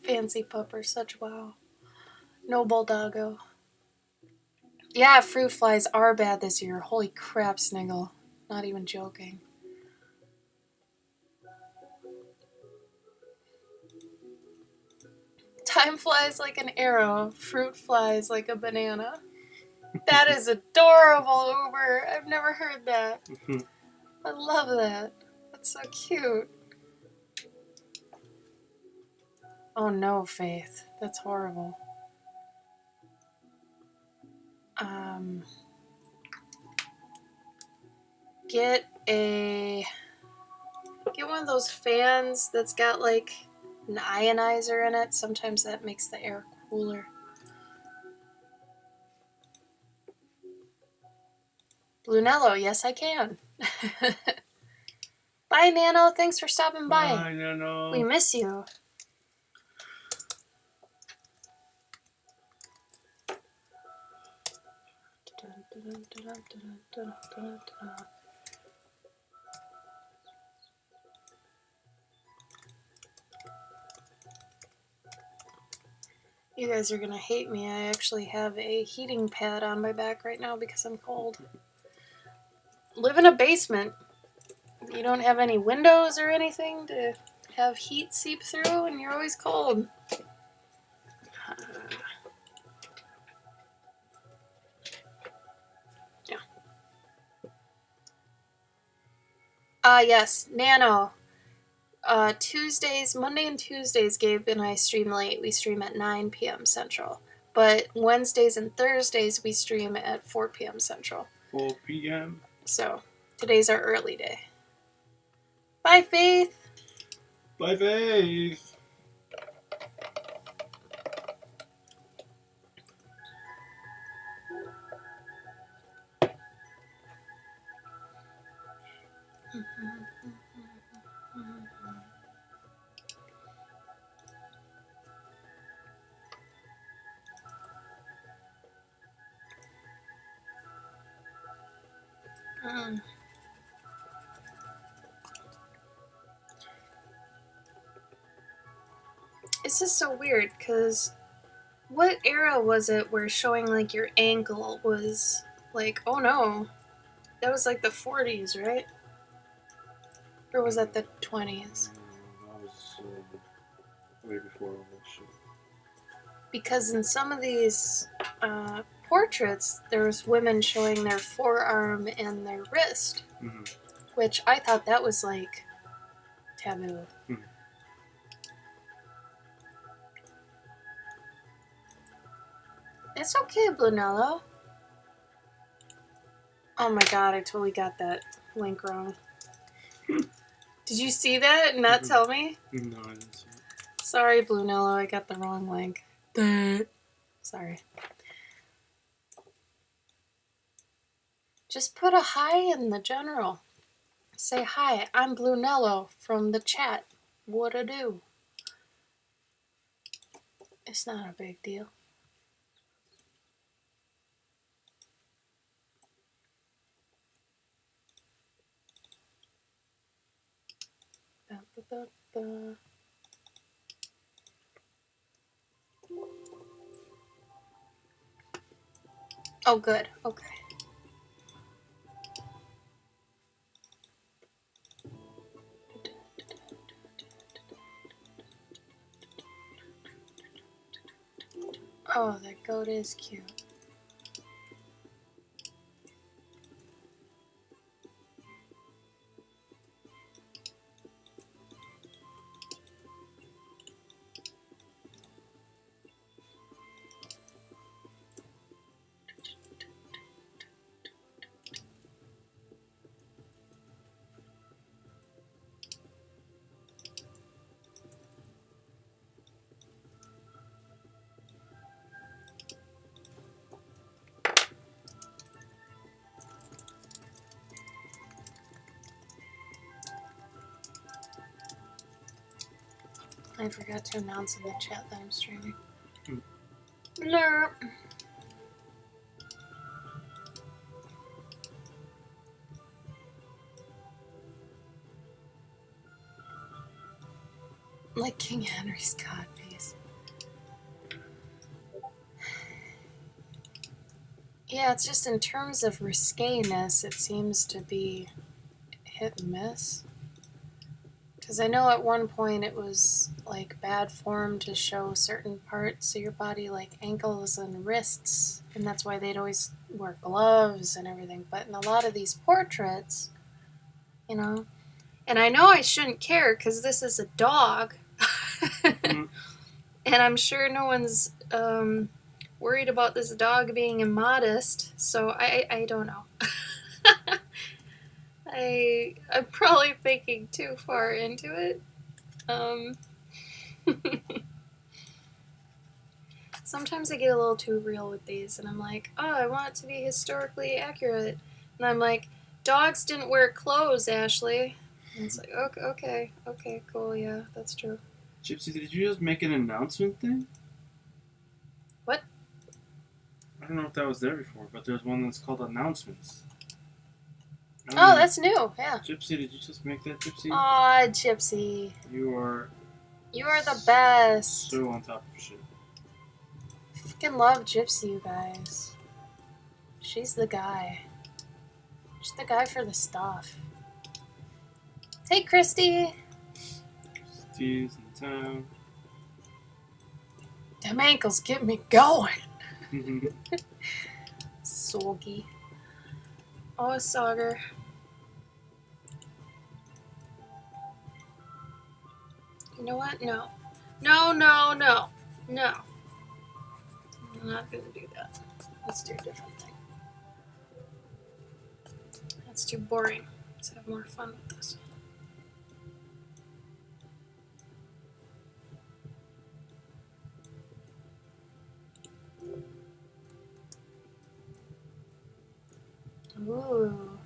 Fancy pupper, such wow. Noble doggo. Yeah, fruit flies are bad this year. Holy crap, Sniggle. Not even joking. Time flies like an arrow. Fruit flies like a banana. That is adorable, Uber. I've never heard that. I love that. That's so cute. Oh no, Faith. That's horrible. Get one of those fans that's got like an ionizer in it. Sometimes that makes the air cooler. Brunello, yes I can. Bye, Nano. Thanks for stopping by.
Bye, Nano.
We miss you. You guys are gonna hate me. I actually have a heating pad on my back right now because I'm cold. Live in a basement. You don't have any windows or anything to have heat seep through, and you're always cold. Yeah. Yes, Nano. Monday and Tuesdays, Gabe and I stream late. We stream at 9 p.m. Central. But Wednesdays and Thursdays, we stream at 4 p.m. Central.
4 p.m.
So, today's our early day. Bye, Faith.
Bye, Faith.
It's just so weird, because what era was it where showing like your ankle was like, oh no, that was like the 40s, right? Or was that the 20s?
That was way before all that shit.
Because in some of these portraits, there's women showing their forearm and their wrist, which I thought that was like taboo. It's okay, Brunello. Oh my god, I totally got that link wrong. Did you see that and not tell me?
No, I didn't see it.
Sorry, Brunello, I got the wrong link. Sorry. Just put a hi in the general. Say hi, I'm Brunello from the chat. What-a do? It's not a big deal. Da, da, da, da. Oh, good. Okay. Oh, that goat is cute. I forgot to announce in the chat that I'm streaming. Blurp. Like King Henry's codpiece. Yeah, it's just in terms of risqueness, it seems to be hit and miss. Because I know at one point it was like bad form to show certain parts of your body, like ankles and wrists, and that's why they'd always wear gloves and everything. But in a lot of these portraits, you know, and I know I shouldn't care because this is a dog, and I'm sure no one's worried about this dog being immodest, so I don't know. I'm probably thinking too far into it. Sometimes I get a little too real with these, and I'm like, oh, I want it to be historically accurate. And I'm like, dogs didn't wear clothes, Ashley. And it's like, okay, cool, yeah, that's true.
Gypsy, did you just make an announcement thing?
What?
I don't know if that was there before, but there's one that's called announcements.
Oh, that's new, yeah.
Gypsy, did you just make that, Gypsy?
Aw, Gypsy.
You are
the best.
So on top of shit.
Fucking love Gypsy, you guys. She's the guy. She's the guy for the stuff. Hey, Christy.
Christy's in town.
Them ankles get me going. Soggy. Oh, Sauger. You know what? No. No. I'm not gonna do that. Let's do a different thing. That's too boring. Let's have more fun with this. Ooh.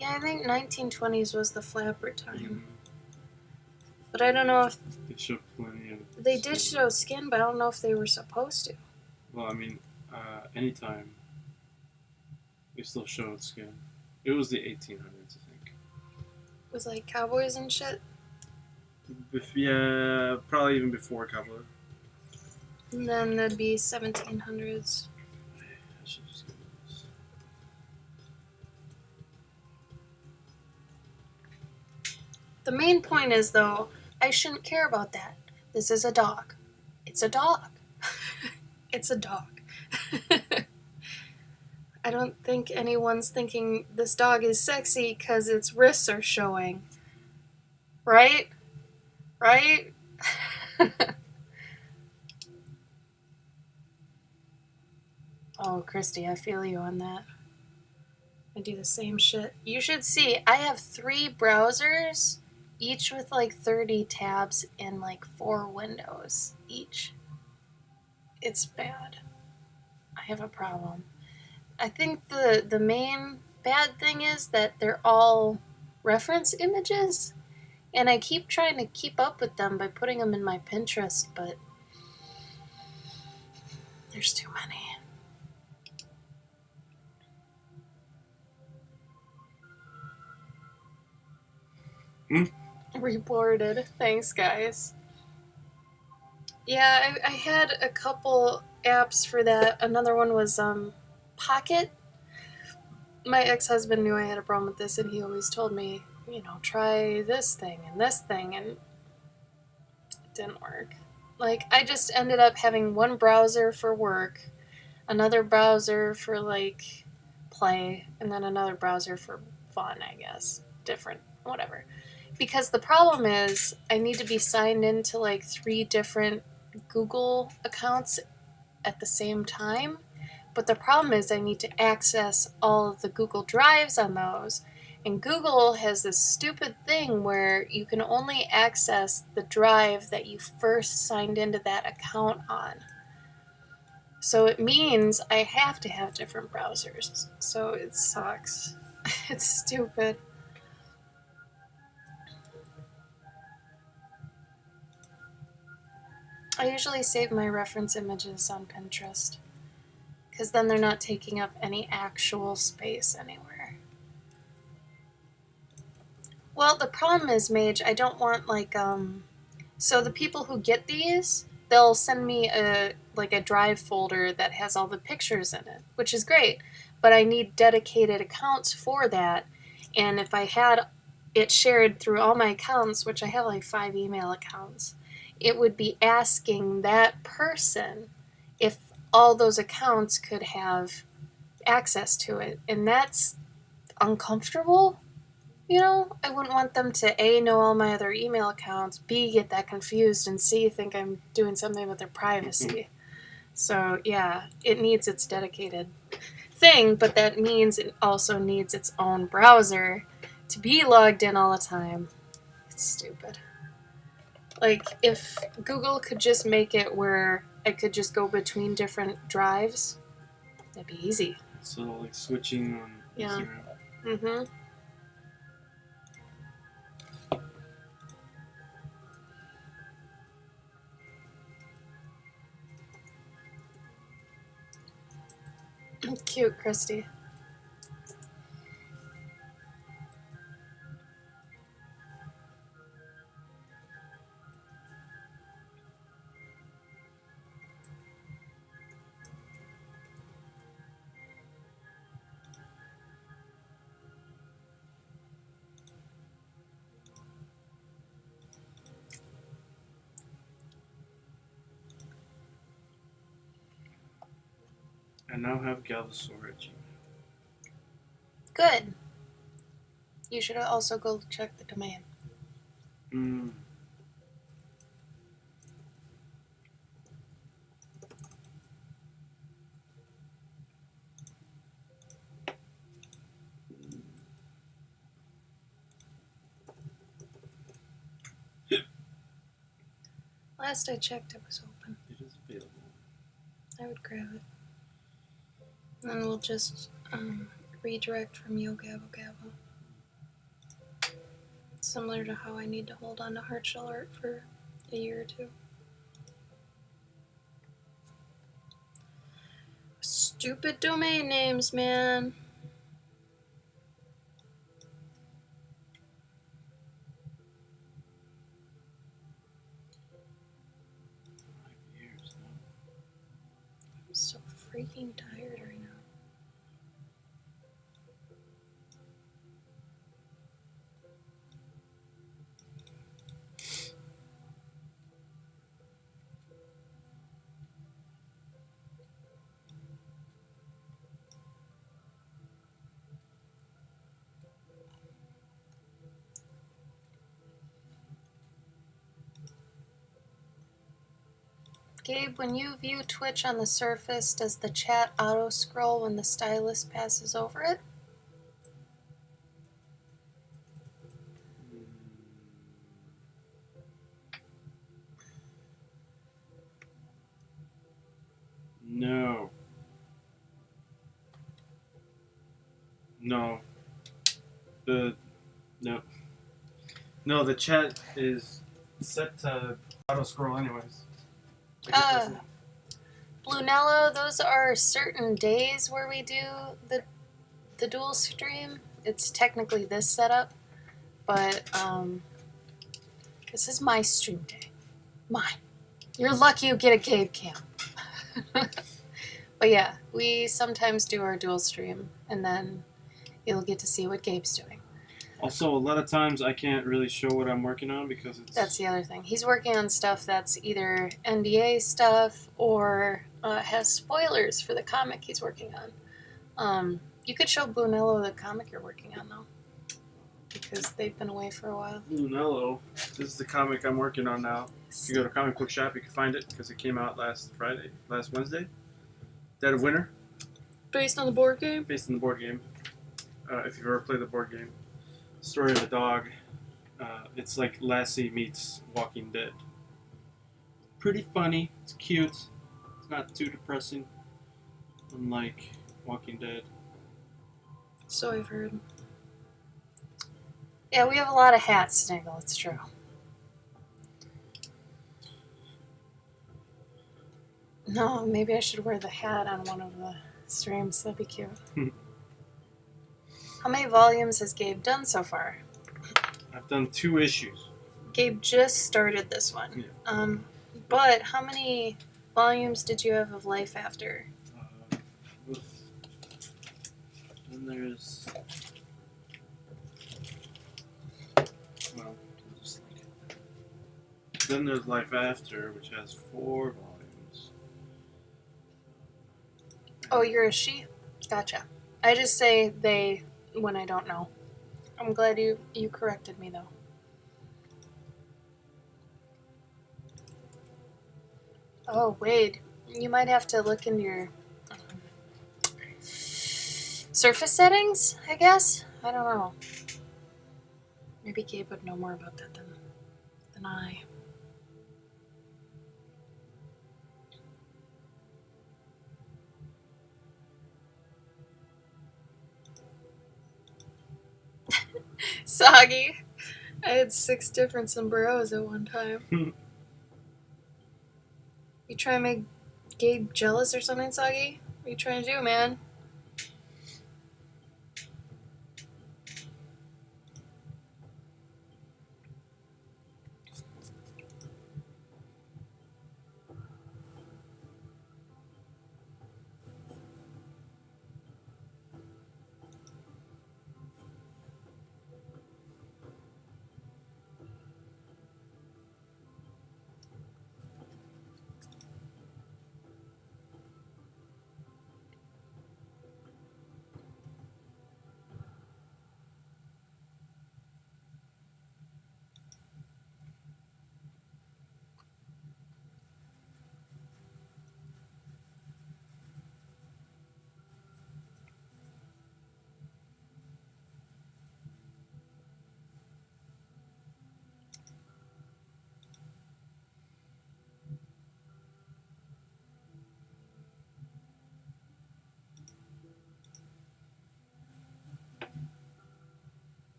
Yeah, I think 1920s was the flapper time. But I don't know if...
They showed plenty of...
They did show skin, but I don't know if they were supposed to.
Well, I mean, anytime they still showed skin. It was the 1800s, I think.
with like cowboys and shit?
Yeah, probably even before Cowboy.
And then that'd be 1700s.
I should just go with this.
The main point is, though, I shouldn't care about that. This is a dog. It's a dog. It's a dog. I don't think anyone's thinking this dog is sexy because its wrists are showing. Right? Right? Oh, Christy, I feel you on that. I do the same shit. You should see, I have 3 browsers, each with like 30 tabs and like 4 windows each. It's bad. I have a problem. I think the main bad thing is that they're all reference images, and I keep trying to keep up with them by putting them in my Pinterest, but there's too many. Reported. Thanks, guys. Yeah, I had a couple apps for that. Another one was Pocket. My ex-husband knew I had a problem with this, and he always told me, try this thing, and it didn't work. Like, I just ended up having one browser for work, another browser for, like, play, and then another browser for fun, I guess. Different, whatever. Because the problem is, I need to be signed into, like, 3 different Google accounts at the same time. But the problem is I need to access all of the Google Drives on those. And Google has this stupid thing where you can only access the drive that you first signed into that account on. So it means I have to have different browsers. So it sucks. It's stupid. I usually save my reference images on Pinterest, because then they're not taking up any actual space anywhere. Well, the problem is, Mage, I don't want, like, so the people who get these, they'll send me a drive folder that has all the pictures in it, which is great, but I need dedicated accounts for that, and if I had it shared through all my accounts, which I have like 5 email accounts, it would be asking that person if all those accounts could have access to it, and that's uncomfortable. I wouldn't want them to A, know all my other email accounts, B, get that confused, and C, think I'm doing something with their privacy. So yeah, it needs its dedicated thing, but that means it also needs its own browser to be logged in all the time. It's stupid. Like, if Google could just make it where I could just go between different drives, that'd be easy.
So, like, switching on Instagram.
Mm-hmm. Cute, Christy.
I now have Galvasaur at Gmail.
Good. You should also go check the domain. Last I checked, it was open.
It is available.
I would grab it. Then we'll just redirect from Yo Gabba Gabba. Similar to how I need to hold on to Hardshell Art for a year or 2. Stupid domain names, man. freaking tired right now. Gabe, when you view Twitch on the Surface, does the chat auto-scroll when the stylus passes over it?
No. No. No, the chat is set to auto-scroll anyways.
Blunello, those are certain days where we do the dual stream. It's technically this setup, but this is my stream day. Mine. You're lucky you get a Gabe cam. But yeah, we sometimes do our dual stream, and then you'll get to see what Gabe's doing.
Also, a lot of times I can't really show what I'm working on because it's...
That's the other thing. He's working on stuff that's either NBA stuff or has spoilers for the comic he's working on. You could show Blunello the comic you're working on, though, because they've been away for a while.
Blunello. This is the comic I'm working on now. If you go to Comic Book Shop, you can find it because it came out last Wednesday. Dead of Winter.
Based on the board game?
Based on the board game. If you've ever played the board game. Story of a dog. It's like Lassie meets Walking Dead. Pretty funny. It's cute. It's not too depressing. Unlike Walking Dead.
So I've heard. Yeah, we have a lot of hats, Sniggle. It's true. No, maybe I should wear the hat on one of the streams. That'd be cute. How many volumes has Gabe done so far?
I've done 2 issues.
Gabe just started this one.
Yeah.
But how many volumes did you have of Life After?
Then there's... Well, just like it. Then there's Life After, which has 4 volumes.
Oh, you're a she? Gotcha. I just say they when I don't know. I'm glad you corrected me, though. Oh, Wade, you might have to look into your Surface settings, I guess? I don't know. Maybe Gabe would know more about that than I. Soggy. I had 6 different sombreros at one time. You trying to make Gabe jealous or something, Soggy? What are you trying to do, man?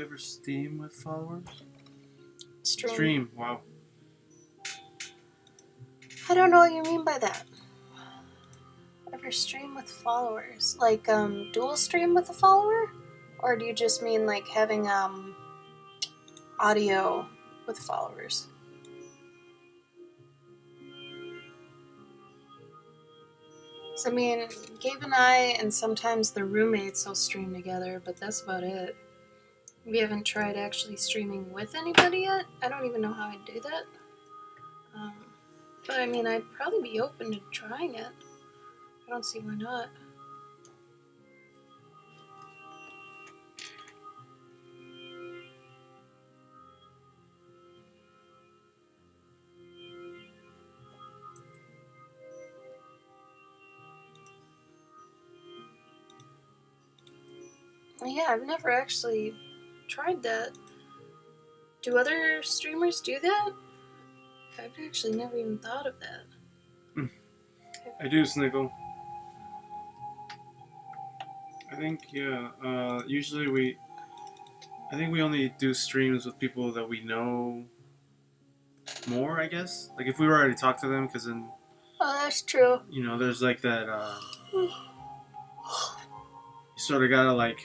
you ever stream with followers?
Stream.
Wow.
I don't know what you mean by that. Ever stream with followers? Like, dual stream with a follower? Or do you just mean, like, having, audio with followers? So, I mean, Gabe and I and sometimes the roommates will stream together, but that's about it. We haven't tried actually streaming with anybody yet. I don't even know how I'd do that. But I mean, I'd probably be open to trying it. I don't see why not. Yeah, I've never actually tried that. Do other streamers do that? I've actually never even thought of that.
I do, Snickle. I think, yeah, usually I think we only do streams with people that we know more, I guess. Like, if we were already talked to them, because then...
Oh, that's true.
You know, there's like that, you sort of gotta, like...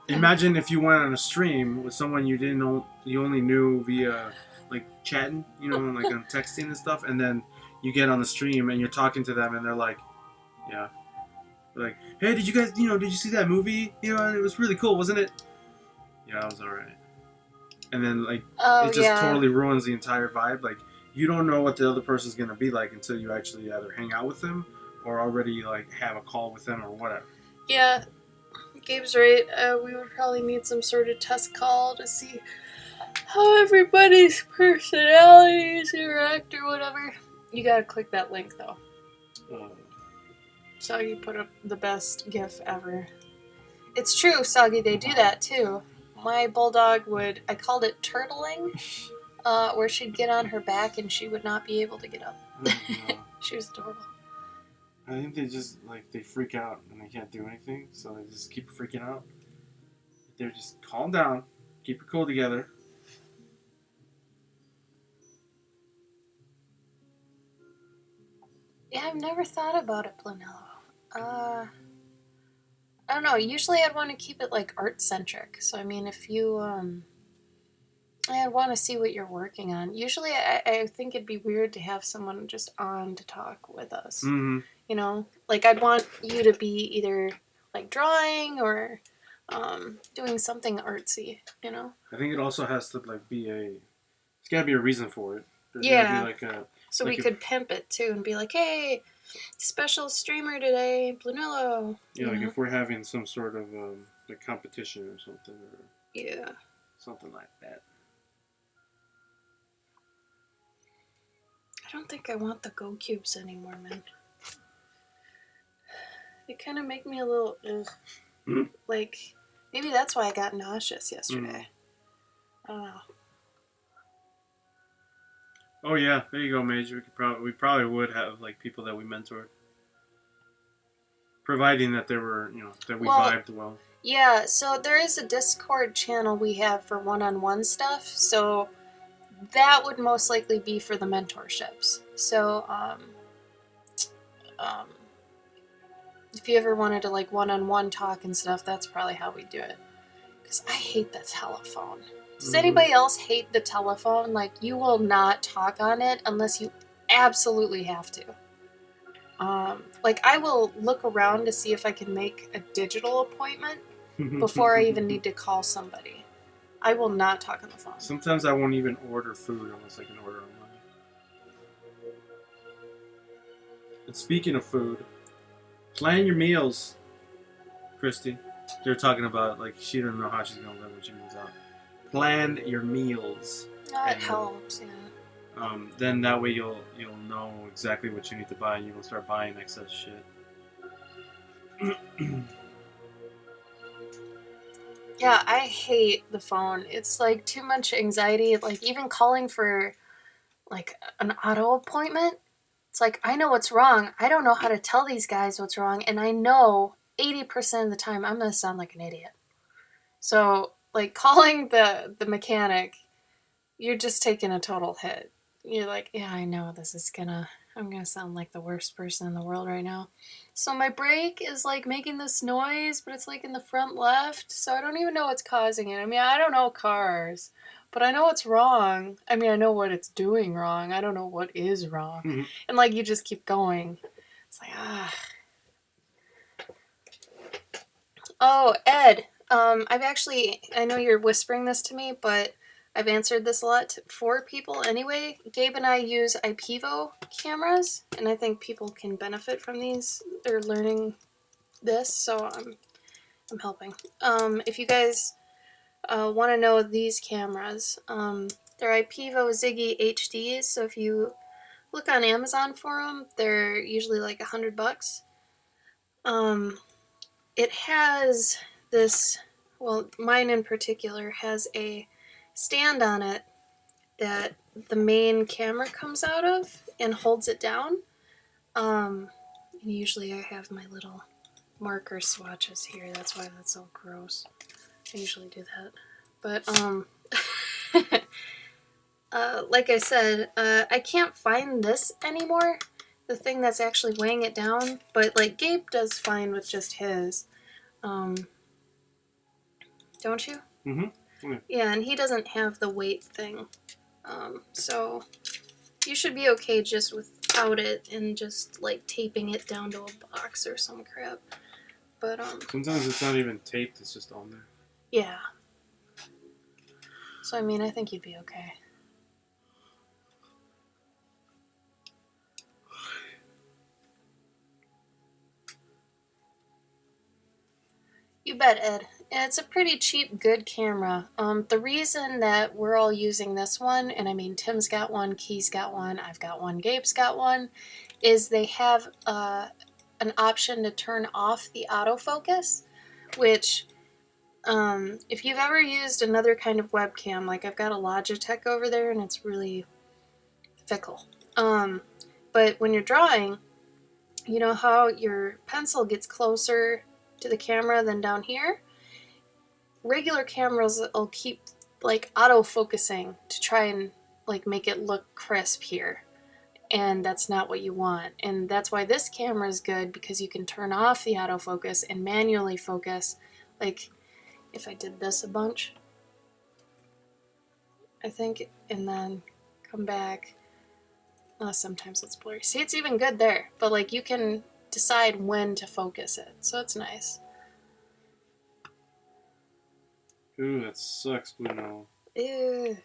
Imagine if you went on a stream with someone you didn't know, you only knew via, like, chatting, you know, like on texting and stuff, and then you get on the stream and you're talking to them and they're like, yeah. They're like, hey, did you guys, you know, did you see that movie? You know, it was really cool, wasn't it? Yeah, it was alright. And then, like, it just totally ruins the entire vibe. Like, you don't know what the other person's gonna be like until you actually either hang out with them or already, like, have a call with them or whatever.
Yeah. Gabe's right. We would probably need some sort of test call to see how everybody's personalities interact or whatever. You gotta click that link though. Soggy put up the best GIF ever. It's true, Soggy, they do that too. My bulldog would, I called it turtling, where she'd get on her back and she would not be able to get up. She was adorable.
I think they just, like, they freak out and they can't do anything, so they just keep freaking out. They're just calm down, keep it cool together.
Yeah, I've never thought about it, Planello. I don't know, usually I'd want to keep it, like, art-centric. So, I mean, if you, I want to see what you're working on. Usually I think it'd be weird to have someone just on to talk with us.
Mm-hmm.
You know? Like, I'd want you to be either, like, drawing or doing something artsy, you know?
I think it also has to, like, be it's gotta be a reason for it. There's
yeah.
Gotta be, like,
so we could pimp it, too, and be like, hey, special streamer today, Brunello.
Yeah, like, if we're having some sort of, like, competition or something. Or
yeah.
Something like that.
I don't think I want the Go Cubes anymore, man. They kind of make me a little, like, maybe that's why I got nauseous yesterday. I don't know.
Oh yeah, there you go, Mage. We probably would have, like, people that we mentored, providing that they were, you know, that we vibed well.
Yeah, so there is a Discord channel we have for one-on-one stuff. So that would most likely be for the mentorships. So, if you ever wanted to, like, one-on-one talk and stuff, that's probably how we do it. Because I hate the telephone. Does anybody else hate the telephone? Like, you will not talk on it unless you absolutely have to. Like, I will look around to see if I can make a digital appointment before I even need to call somebody. I will not talk on the phone.
Sometimes I won't even order food unless I can order online. And speaking of food, plan your meals, Christy. They're talking about, like, she doesn't know how she's going to live when she moves out. Plan your meals.
That helps, yeah.
Then that way you'll know exactly what you need to buy and you will start buying excess shit.
Yeah, I hate the phone. It's, like, too much anxiety. Like, even calling for, like, an auto appointment, it's like, I know what's wrong. I don't know how to tell these guys what's wrong, and I know 80% of the time I'm going to sound like an idiot. So like calling the mechanic, you're just taking a total hit. You're like, yeah, I know I'm gonna sound like the worst person in the world right now. So my brake is like making this noise, but it's like in the front left, so I don't even know what's causing it. I mean, I don't know cars, but I know what's wrong. I mean, I know what it's doing wrong. I don't know what is wrong.
Mm-hmm.
And like, you just keep going. It's like, ah. Oh, Ed, I know you're whispering this to me, but I've answered this a lot for people anyway. Gabe and I use IPEVO cameras, and I think people can benefit from these. They're learning this, so I'm helping. If you guys want to know these cameras, they're IPEVO Ziggy HDs, so if you look on Amazon for them, they're usually like $100. It has this, well, mine in particular has a stand on it that the main camera comes out of and holds it down. Usually I have my little marker swatches here. That's why that's so gross. I usually do that. But, like I said, I can't find this anymore. The thing that's actually weighing it down. But, like, Gabe does fine with just his. Don't you?
Mm-hmm.
Yeah, and he doesn't have the weight thing. So you should be okay just without it and just like taping it down to a box or some crap. But
sometimes it's not even taped, it's just on there.
Yeah. So I mean, I think you'd be okay. You bet, Ed. It's a pretty cheap, good camera. The reason that we're all using this one, and I mean Tim's got one, Key's got one, I've got one, Gabe's got one, is they have an option to turn off the autofocus, which if you've ever used another kind of webcam, like I've got a Logitech over there and it's really fickle. But when you're drawing, you know how your pencil gets closer to the camera than down here? Regular cameras will keep like autofocusing to try and like make it look crisp here, and that's not what you want. And that's why this camera is good, because you can turn off the autofocus and manually focus. Like if I did this a bunch, I think, and then come back, sometimes it's blurry. See, it's even good there, but like you can decide when to focus it, so it's nice.
Ooh, that sucks, Bruno.
Ew.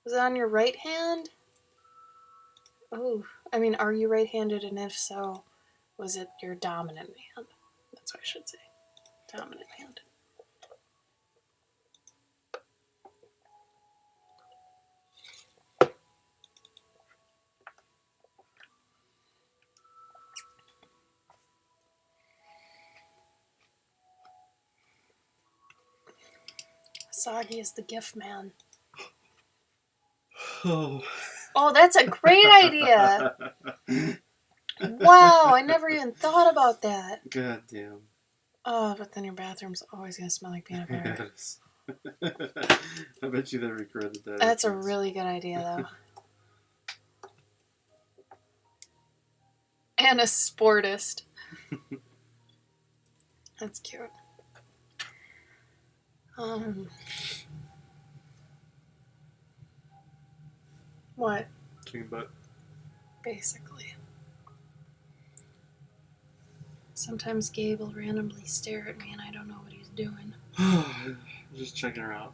Was it on your right hand? Oh, I mean, are you right-handed? And if so, was it your dominant hand? That's what I should say. Dominant hand. Soggy is the gift man.
Oh.
Oh, that's a great idea. Wow, I never even thought about that.
God damn.
Oh, but then your bathroom's always going to smell like peanut butter.
Yes. I bet you they regretted that.
That's a really good idea, though. And a sportist. That's cute. What?
Chicken butt.
Basically. Sometimes Gabe will randomly stare at me and I don't know what he's doing.
Just checking her out.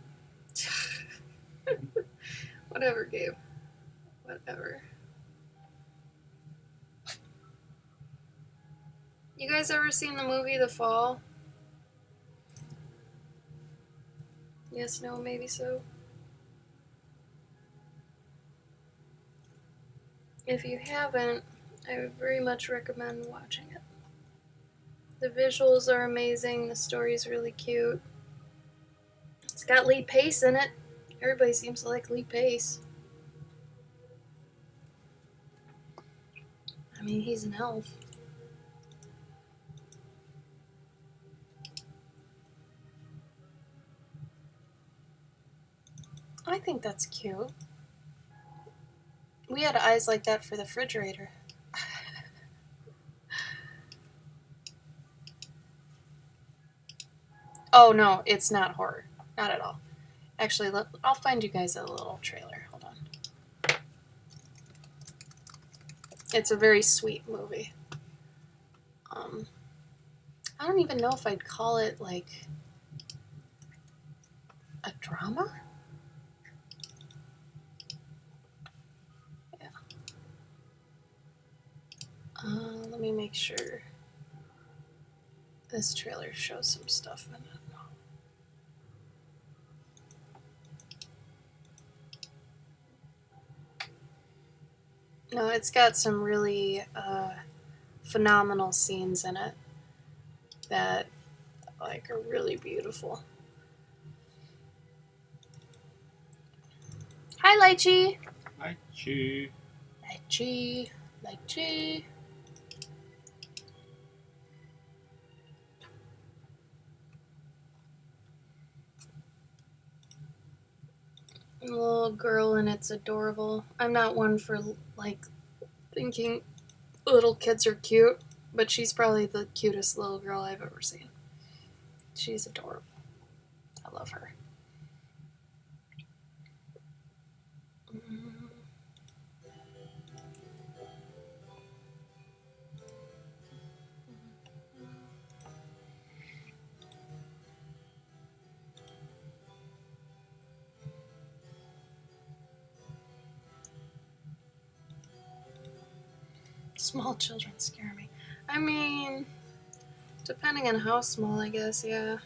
Whatever, Gabe. Whatever. You guys ever seen the movie The Fall? Yes, no, maybe so. If you haven't, I would very much recommend watching it. The visuals are amazing, the story's really cute. It's got Lee Pace in it. Everybody seems to like Lee Pace. I mean, he's an elf. think that's cute. We had eyes like that for the refrigerator. Oh, no, it's not horror. Not at all. Actually, I'll find you guys a little trailer. Hold on. It's a very sweet movie. I don't even know if I'd call it, like, a drama? Yeah. Let me make sure this trailer shows some stuff in it. No, it's got some really phenomenal scenes in it that like are really beautiful. Hi, Lychee.
Lychee.
Lychee. Lychee. Little girl, and it's adorable. I'm not one for like thinking little kids are cute, but she's probably the cutest little girl I've ever seen. She's adorable. I love her. Small children scare me. I mean, depending on how small, I guess, yeah.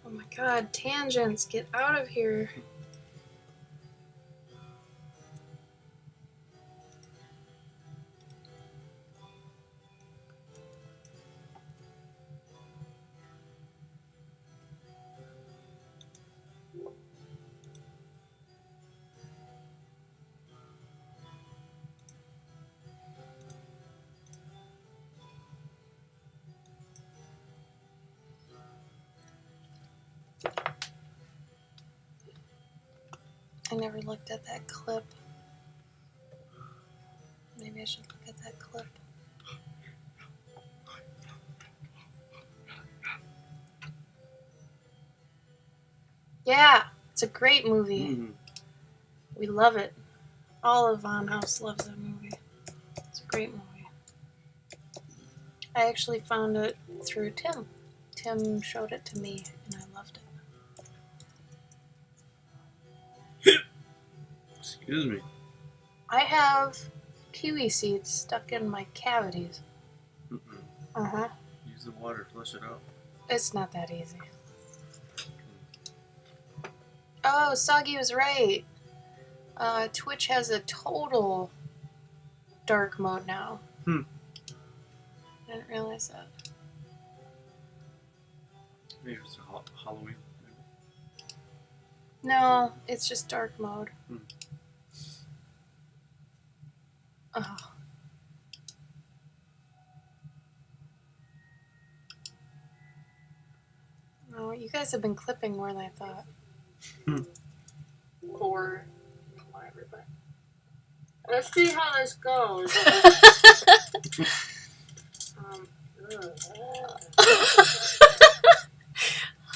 Oh my god, tangents, get out of here. I never looked at that clip. Maybe I should look at that clip. Yeah, it's a great movie. We love it. All of Von House loves that movie. It's a great movie. I actually found it through Tim. Tim showed it to me, and I loved it.
Excuse me.
I have kiwi seeds stuck in my cavities. Uh-huh.
Use the water, flush it out.
It's not that easy. Oh, Soggy was right. Twitch has a total dark mode now. I didn't realize that.
Maybe it's Halloween.
No, it's just dark mode. Oh. Oh, you guys have been clipping more than I thought. Or everybody. Let's see how this goes.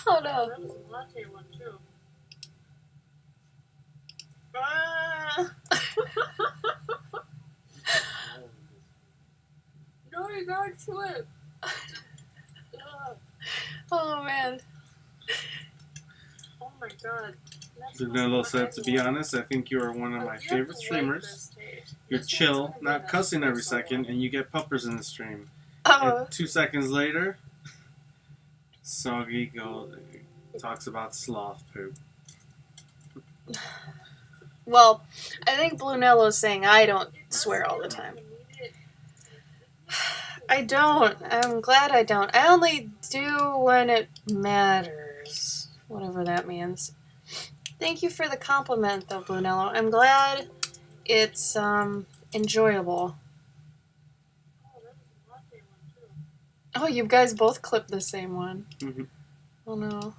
Oh no. That was a latte one too. No, you gotta chew it. Oh man. Oh my god.
Danilo said, to be honest, I think you are one of my favorite streamers. You're chill, not cussing every second, and you get puppers in the stream. And 2 seconds later, Soggy talks about sloth poop.
Well, I think Brunello's saying I don't swear all the time. I don't. I'm glad I don't. I only do when it matters. Whatever that means. Thank you for the compliment, though, Brunello. I'm glad it's enjoyable. Oh, you guys both clipped the same one.
Mm-hmm.
Oh no.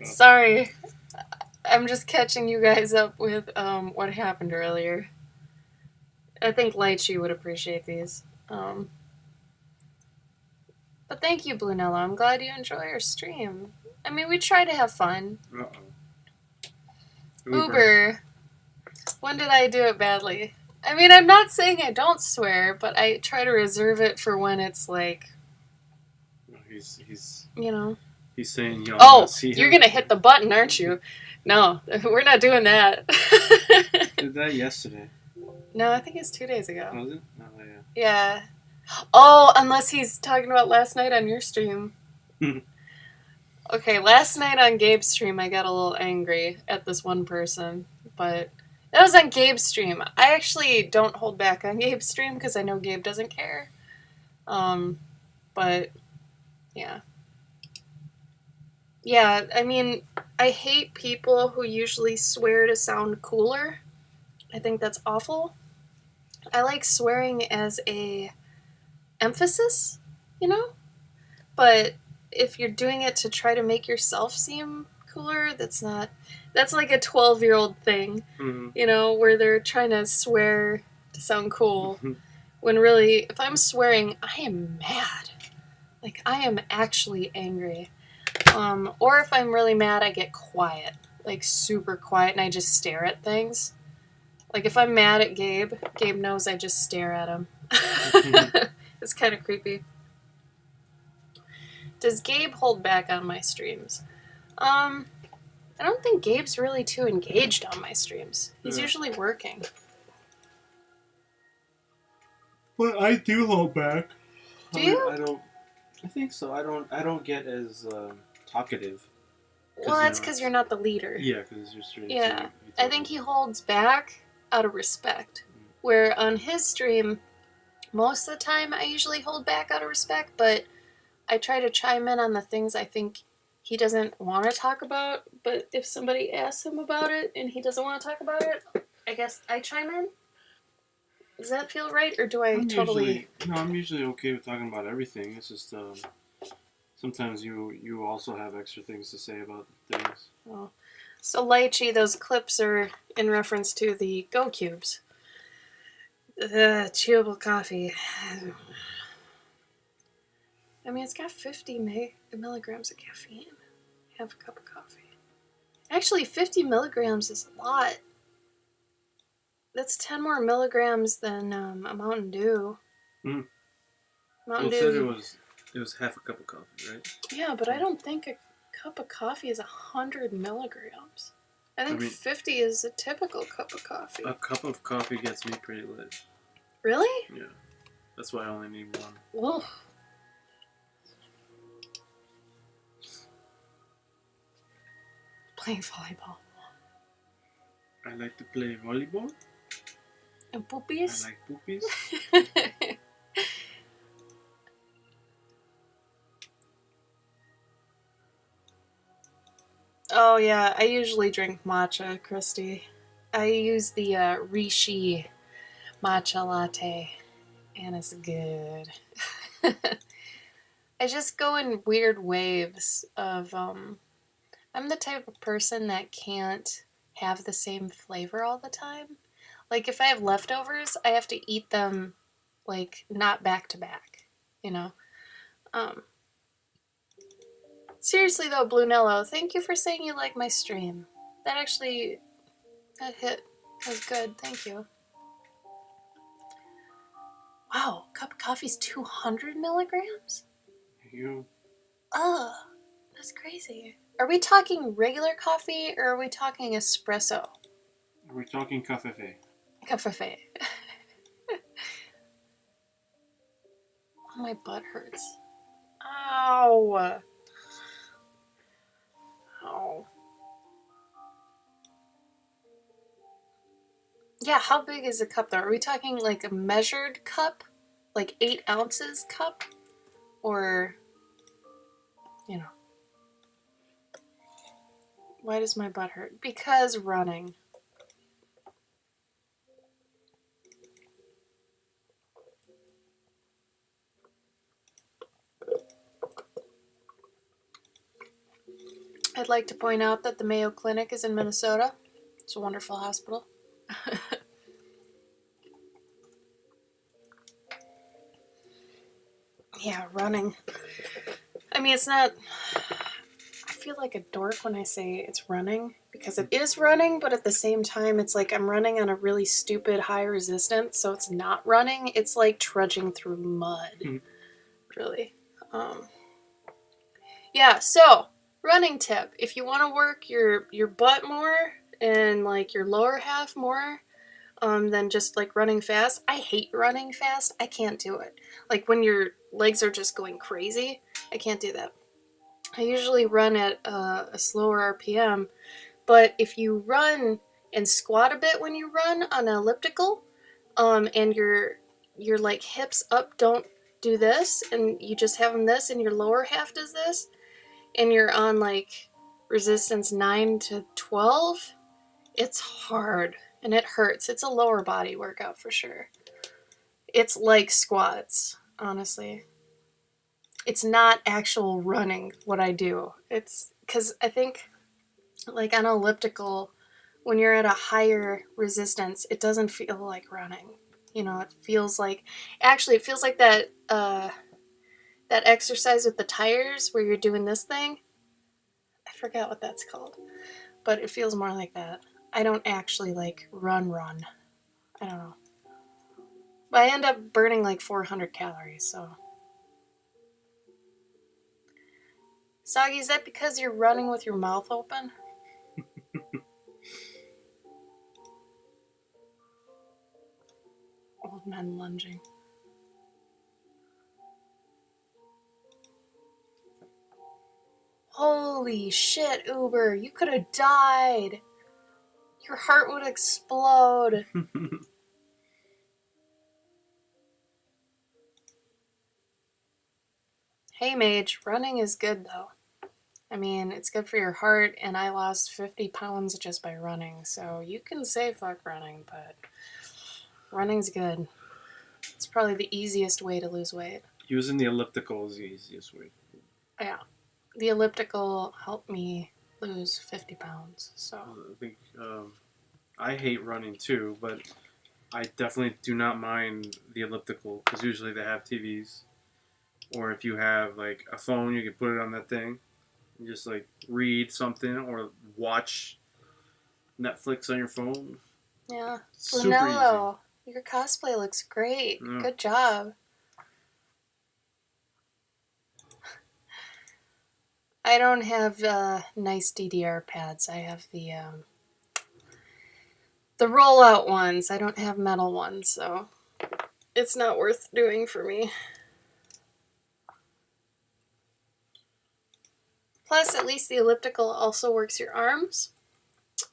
Sorry. I'm just catching you guys up with what happened earlier. I think Lychee would appreciate these. But thank you, Blunella. I'm glad you enjoy our stream. I mean, we try to have fun.
Uh-oh.
Uber. When did I do it badly? I mean, I'm not saying I don't swear, but I try to reserve it for when it's like...
He's
you know.
He's saying, yo,
oh, you're going to hit the button, aren't you? No, we're not doing that.
Did that yesterday.
No, I think it's 2 days ago.
Was it? Oh, yeah.
Yeah. Oh, unless he's talking about last night on your stream. Okay, last night on Gabe's stream, I got a little angry at this one person, but that was on Gabe's stream. I actually don't hold back on Gabe's stream because I know Gabe doesn't care. But, yeah. Yeah, I mean, I hate people who usually swear to sound cooler. I think that's awful. I like swearing as a emphasis, you know? But if you're doing it to try to make yourself seem cooler, that's like a 12-year-old thing, you know, where they're trying to swear to sound cool. When really, if I'm swearing, I am mad. Like, I am actually angry. Or if I'm really mad, I get quiet. Like, super quiet, and I just stare at things. Like, if I'm mad at Gabe, Gabe knows I just stare at him. It's kind of creepy. Does Gabe hold back on my streams? I don't think Gabe's really too engaged on my streams. He's usually working.
But I do hold back.
Do you?
I think so. I don't get as talkative.
Well, that's because you're not the leader.
Yeah, because you're streaming.
Yeah, I think he holds back out of respect. Where on his stream, most of the time I usually hold back out of respect, but I try to chime in on the things I think he doesn't want to talk about, but if somebody asks him about it and he doesn't want to talk about it, I guess I chime in. Does that feel right, or do I'm
usually okay with talking about everything. It's just sometimes you also have extra things to say about things.
Oh. So Lychee, those clips are in reference to the Go Cubes. The chewable coffee. I mean, it's got 50 milligrams of caffeine. Half a cup of coffee. Actually, 50 milligrams is a lot. That's 10 more milligrams than a Mountain Dew.
Mountain Dew said it was half a cup of coffee, right?
Yeah, but I don't think a cup of coffee is 100 milligrams. I think 50 is a typical cup of coffee.
A cup of coffee gets me pretty lit.
Really?
Yeah. That's why I only need one.
Whoa. Playing volleyball.
I like to play volleyball.
And poopies?
I like poopies.
Oh yeah, I usually drink matcha, Christy. I use the Rishi matcha latte, and it's good. I just go in weird waves of, I'm the type of person that can't have the same flavor all the time. Like, if I have leftovers, I have to eat them, like, not back to back, you know? Seriously, though, Blunello, thank you for saying you like my stream. That hit. That was good. Thank you. Wow, a cup of coffee's 200 milligrams? Ugh, that's crazy. Are we talking regular coffee, or are we talking espresso?
Are we talking café?
Café. Oh, my butt hurts. Ow. Ow. Yeah, how big is a cup though? Are we talking like a measured cup? Like 8 ounces cup? Or, you know. Why does my butt hurt? Because running. I'd like to point out that the Mayo Clinic is in Minnesota. It's a wonderful hospital. Yeah, running. I mean, it's not... I feel like a dork when I say it's running, because it is running, but at the same time, it's like I'm running on a really stupid high resistance, so it's not running. It's like trudging through mud, really. Yeah, so, running tip. If you want to work your butt more and like your lower half more, than just like running fast. I hate running fast. I can't do it. Like when your legs are just going crazy, I can't do that. I usually run at a slower RPM, but if you run and squat a bit when you run on an elliptical, and your like hips up don't do this, and you just have them this, and your lower half does this, and you're on like resistance 9 to 12, it's hard and it hurts. It's a lower body workout for sure. It's like squats, honestly. It's not actual running what I do. It's because I think like on elliptical, when you're at a higher resistance, it doesn't feel like running. You know, it feels like that that exercise with the tires where you're doing this thing. I forgot what that's called, but it feels more like that. I don't actually like run. I don't know. But I end up burning like 400 calories, so. Soggy, is that because you're running with your mouth open? Old men lunging. Holy shit, Uber, you could have died. Your heart would explode. Hey, Mage, running is good though. I mean, it's good for your heart, and I lost 50 pounds just by running, so you can say fuck running, but running's good. It's probably the easiest way to lose weight.
Using the elliptical is the easiest way.
Yeah. The elliptical helped me lose 50 pounds, so.
I think I hate running too, but I definitely do not mind the elliptical because usually they have TVs. Or if you have like a phone, you can put it on that thing and just like read something or watch Netflix on your phone.
Yeah.
Super
Brunello, your cosplay looks great.
Yeah.
Good job. I don't have nice DDR pads. I have the rollout ones. I don't have metal ones, so it's not worth doing for me. Plus, at least the elliptical also works your arms.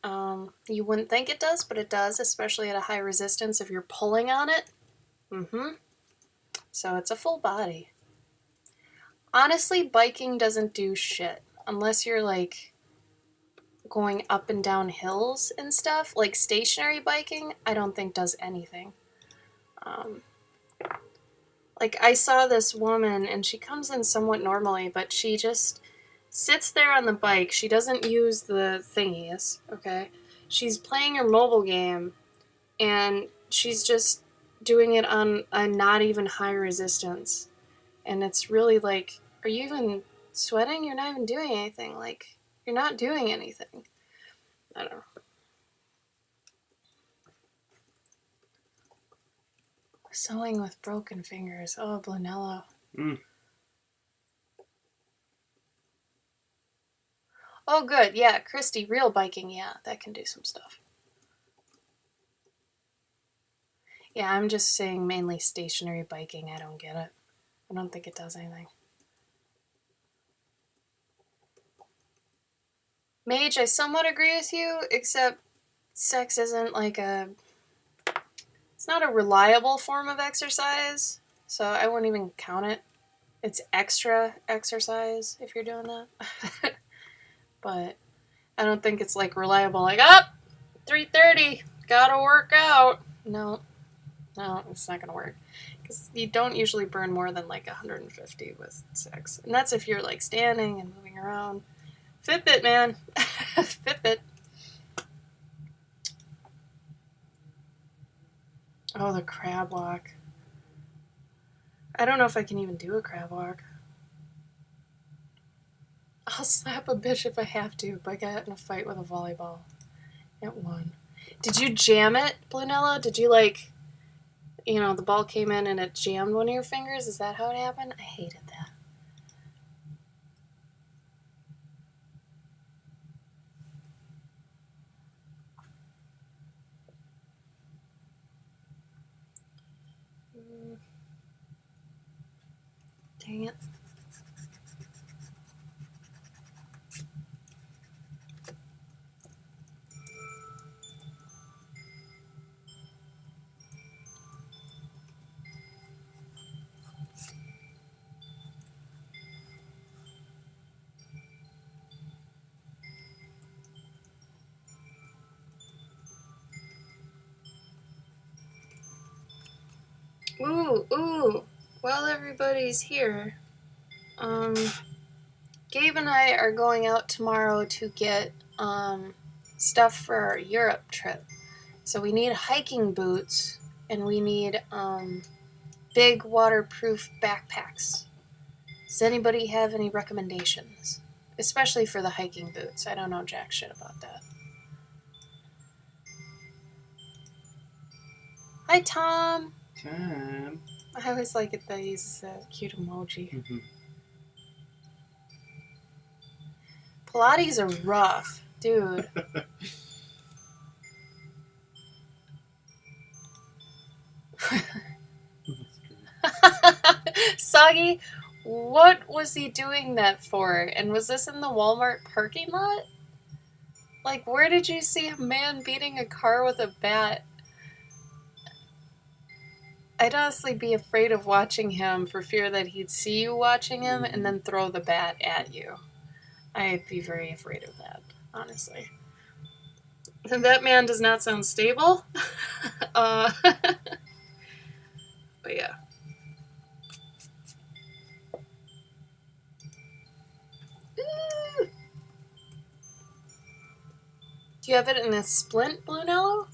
You wouldn't think it does, but it does, especially at a high resistance if you're pulling on it. So it's a full body. Honestly, biking doesn't do shit. Unless you're, like, going up and down hills and stuff. Like, stationary biking, I don't think does anything. Like, I saw this woman, and she comes in somewhat normally, but she just sits there on the bike. She doesn't use the thingies, okay? She's playing her mobile game, and she's just doing it on a not even high resistance. And it's really like, are you even sweating? You're not even doing anything. Like, you're not doing anything. I don't know. Sewing with broken fingers. Oh, Brunello. Oh, good. Yeah, Christy, real biking. Yeah, that can do some stuff. Yeah, I'm just saying mainly stationary biking. I don't get it. I don't think it does anything. Mage, I somewhat agree with you, except sex isn't like a... It's not a reliable form of exercise, so I wouldn't even count it. It's extra exercise if you're doing that. But I don't think it's like reliable, like, 3:30, gotta work out. No, it's not gonna work. Because you don't usually burn more than like 150 with sex. And that's if you're like standing and moving around. Fitbit, man. Fitbit. Oh, the crab walk. I don't know if I can even do a crab walk. I'll slap a bitch if I have to, but I got in a fight with a volleyball. It won. Did you jam it, Brunello? Did you, like, you know, the ball came in and it jammed one of your fingers? Is that how it happened? I hated that. Dang it. Ooh. While everybody's here, Gabe and I are going out tomorrow to get stuff for our Europe trip. So we need hiking boots and we need big waterproof backpacks. Does anybody have any recommendations? Especially for the hiking boots. I don't know jack shit about that. Hi, Tom.
Tom.
I always like it that he uses a cute emoji.
Mm-hmm.
Pilates are rough, dude. Soggy, what was he doing that for? And was this in the Walmart parking lot? Like, where did you see a man beating a car with a bat? I'd honestly be afraid of watching him for fear that he'd see you watching him and then throw the bat at you. I'd be very afraid of that, honestly. That man does not sound stable. But yeah. Ooh. Do you have it in a splint, Brunello?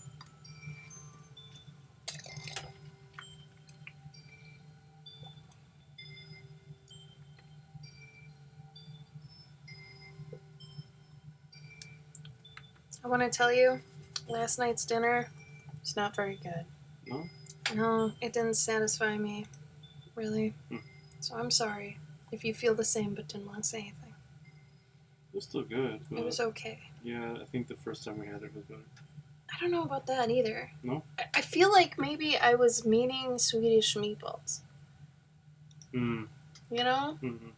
I want to tell you, last night's dinner was not very good.
No?
No, it didn't satisfy me, really. So I'm sorry if you feel the same but didn't want to say anything.
It was still good.
It was okay.
Yeah, I think the first time we had it was better.
I don't know about that either.
No?
I feel like maybe I was meaning Swedish meatballs.
Mm.
You know?
Mm-hmm.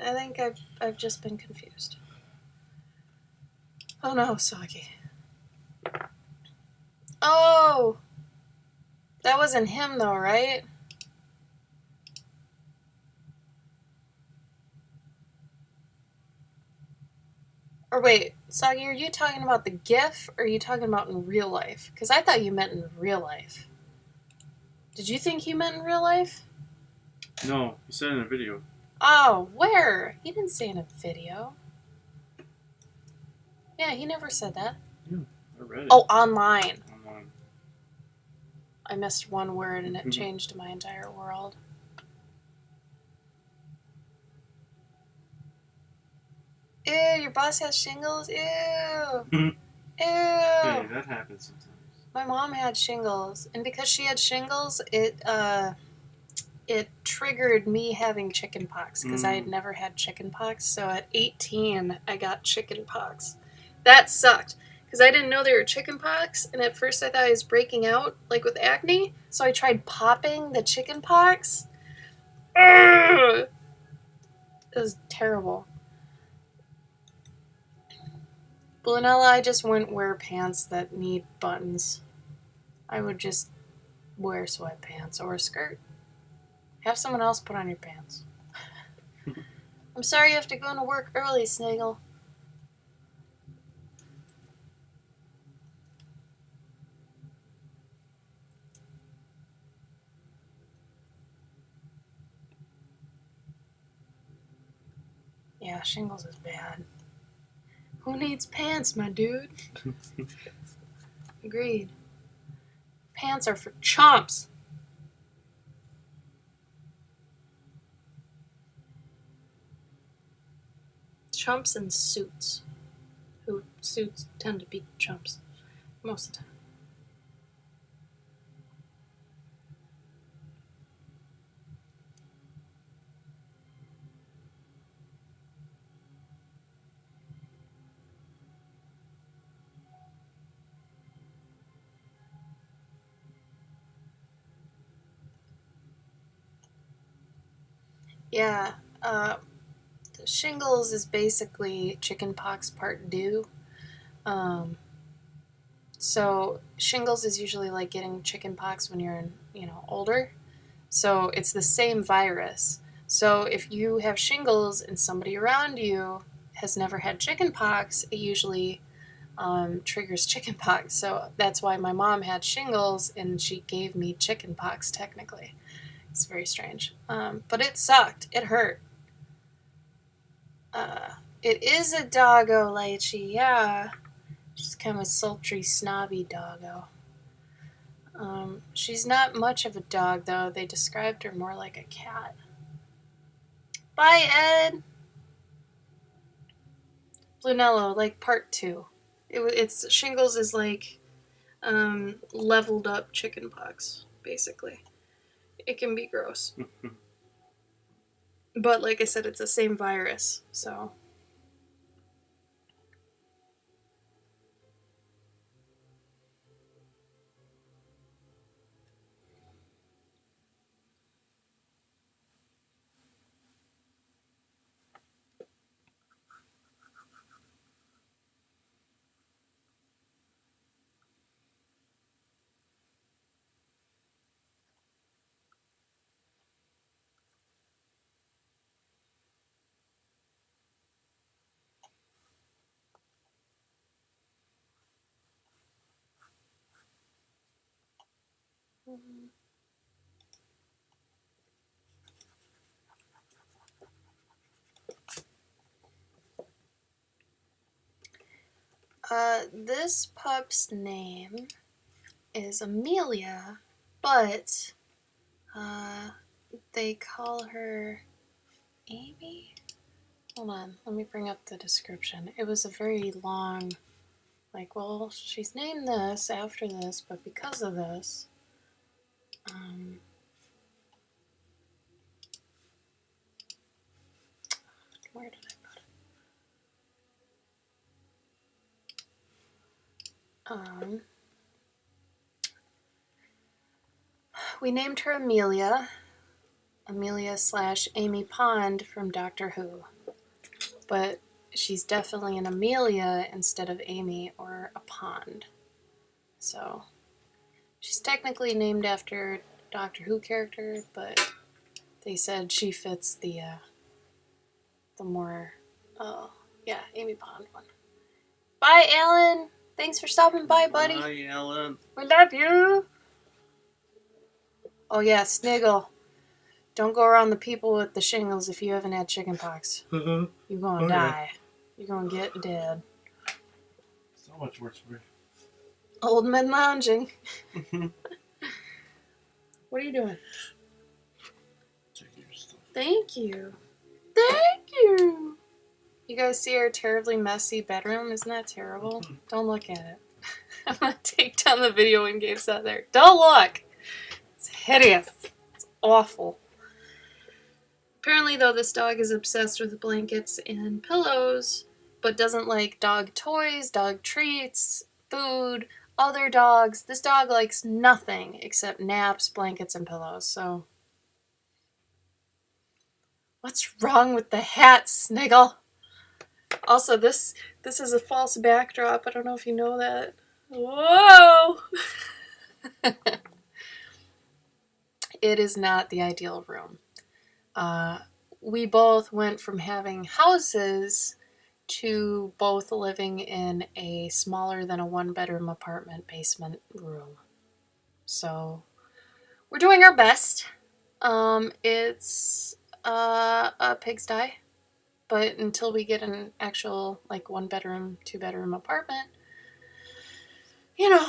I think I've just been confused. Oh no, Soggy. Oh! That wasn't him though, right? Or wait, Soggy, are you talking about the GIF or are you talking about in real life? Because I thought you meant in real life. Did you think you meant in real life?
No, he said in a video.
Oh, where? He didn't say in a video. Yeah, he never said that.
Yeah, I read it.
Oh, online.
Online.
I missed one word and it changed my entire world. Ew, your boss has shingles? Ew. Ew.
Hey, that happens sometimes.
My mom had shingles, and because she had shingles, it triggered me having chicken pox because I had never had chicken pox. So at 18, I got chicken pox. That sucked because I didn't know they were chicken pox, and at first I thought I was breaking out like with acne. So I tried popping the chicken pox. It was terrible. Blanella, I just wouldn't wear pants that need buttons. I would just wear sweatpants or a skirt. Have someone else put on your pants. I'm sorry you have to go to work early, Snaggle. Yeah, shingles is bad. Who needs pants, my dude? Agreed. Pants are for chumps. Chumps and suits. Who suits tend to be chumps most of the time. Yeah, shingles is basically chickenpox part due. So shingles is usually like getting chickenpox when you're older. So it's the same virus. So if you have shingles and somebody around you has never had chickenpox, it usually triggers chickenpox. So that's why my mom had shingles and she gave me chickenpox technically. It's very strange. But it sucked. It hurt. It is a doggo, lychee, yeah. She's kind of a sultry, snobby doggo. She's not much of a dog, though. They described her more like a cat. Bye, Ed! Brunello, like part 2. It's shingles is like leveled up chickenpox, basically. It can be gross. But like I said, it's the same virus, so. This pup's name is Amelia, but they call her Amy? Hold on, let me bring up the description. It was a very long, like, well, she's named this after this, but because of this, where did I put it? We named her Amelia / Amy Pond from Doctor Who. But she's definitely an Amelia instead of Amy or a Pond. So she's technically named after Doctor Who character, but they said she fits the more, Amy Pond one. Bye, Alan! Thanks for stopping by, buddy.
Bye, Alan.
We love you! Oh yeah, Sniggle. Don't go around the people with the shingles if you haven't had chickenpox. You're gonna die. You're gonna get dead.
So much worse for me.
Old men lounging. What are you doing?
Checking your stuff.
Thank you. Thank you. You guys see our terribly messy bedroom? Isn't that terrible? Don't look at it. I'm gonna take down the video when Gabe's out there. Don't look. It's hideous. It's awful. Apparently, though, this dog is obsessed with blankets and pillows, but doesn't like dog toys, dog treats, food, other dogs. This dog likes nothing except naps, blankets, and pillows, so. What's wrong with the hat, Sniggle? Also, this is a false backdrop. I don't know if you know that. Whoa! It is not the ideal room. We both went from having houses to both living in a smaller than a one-bedroom apartment basement room. So we're doing our best. It's a pigsty. But until we get an actual, like, 1-bedroom, 2-bedroom apartment, you know,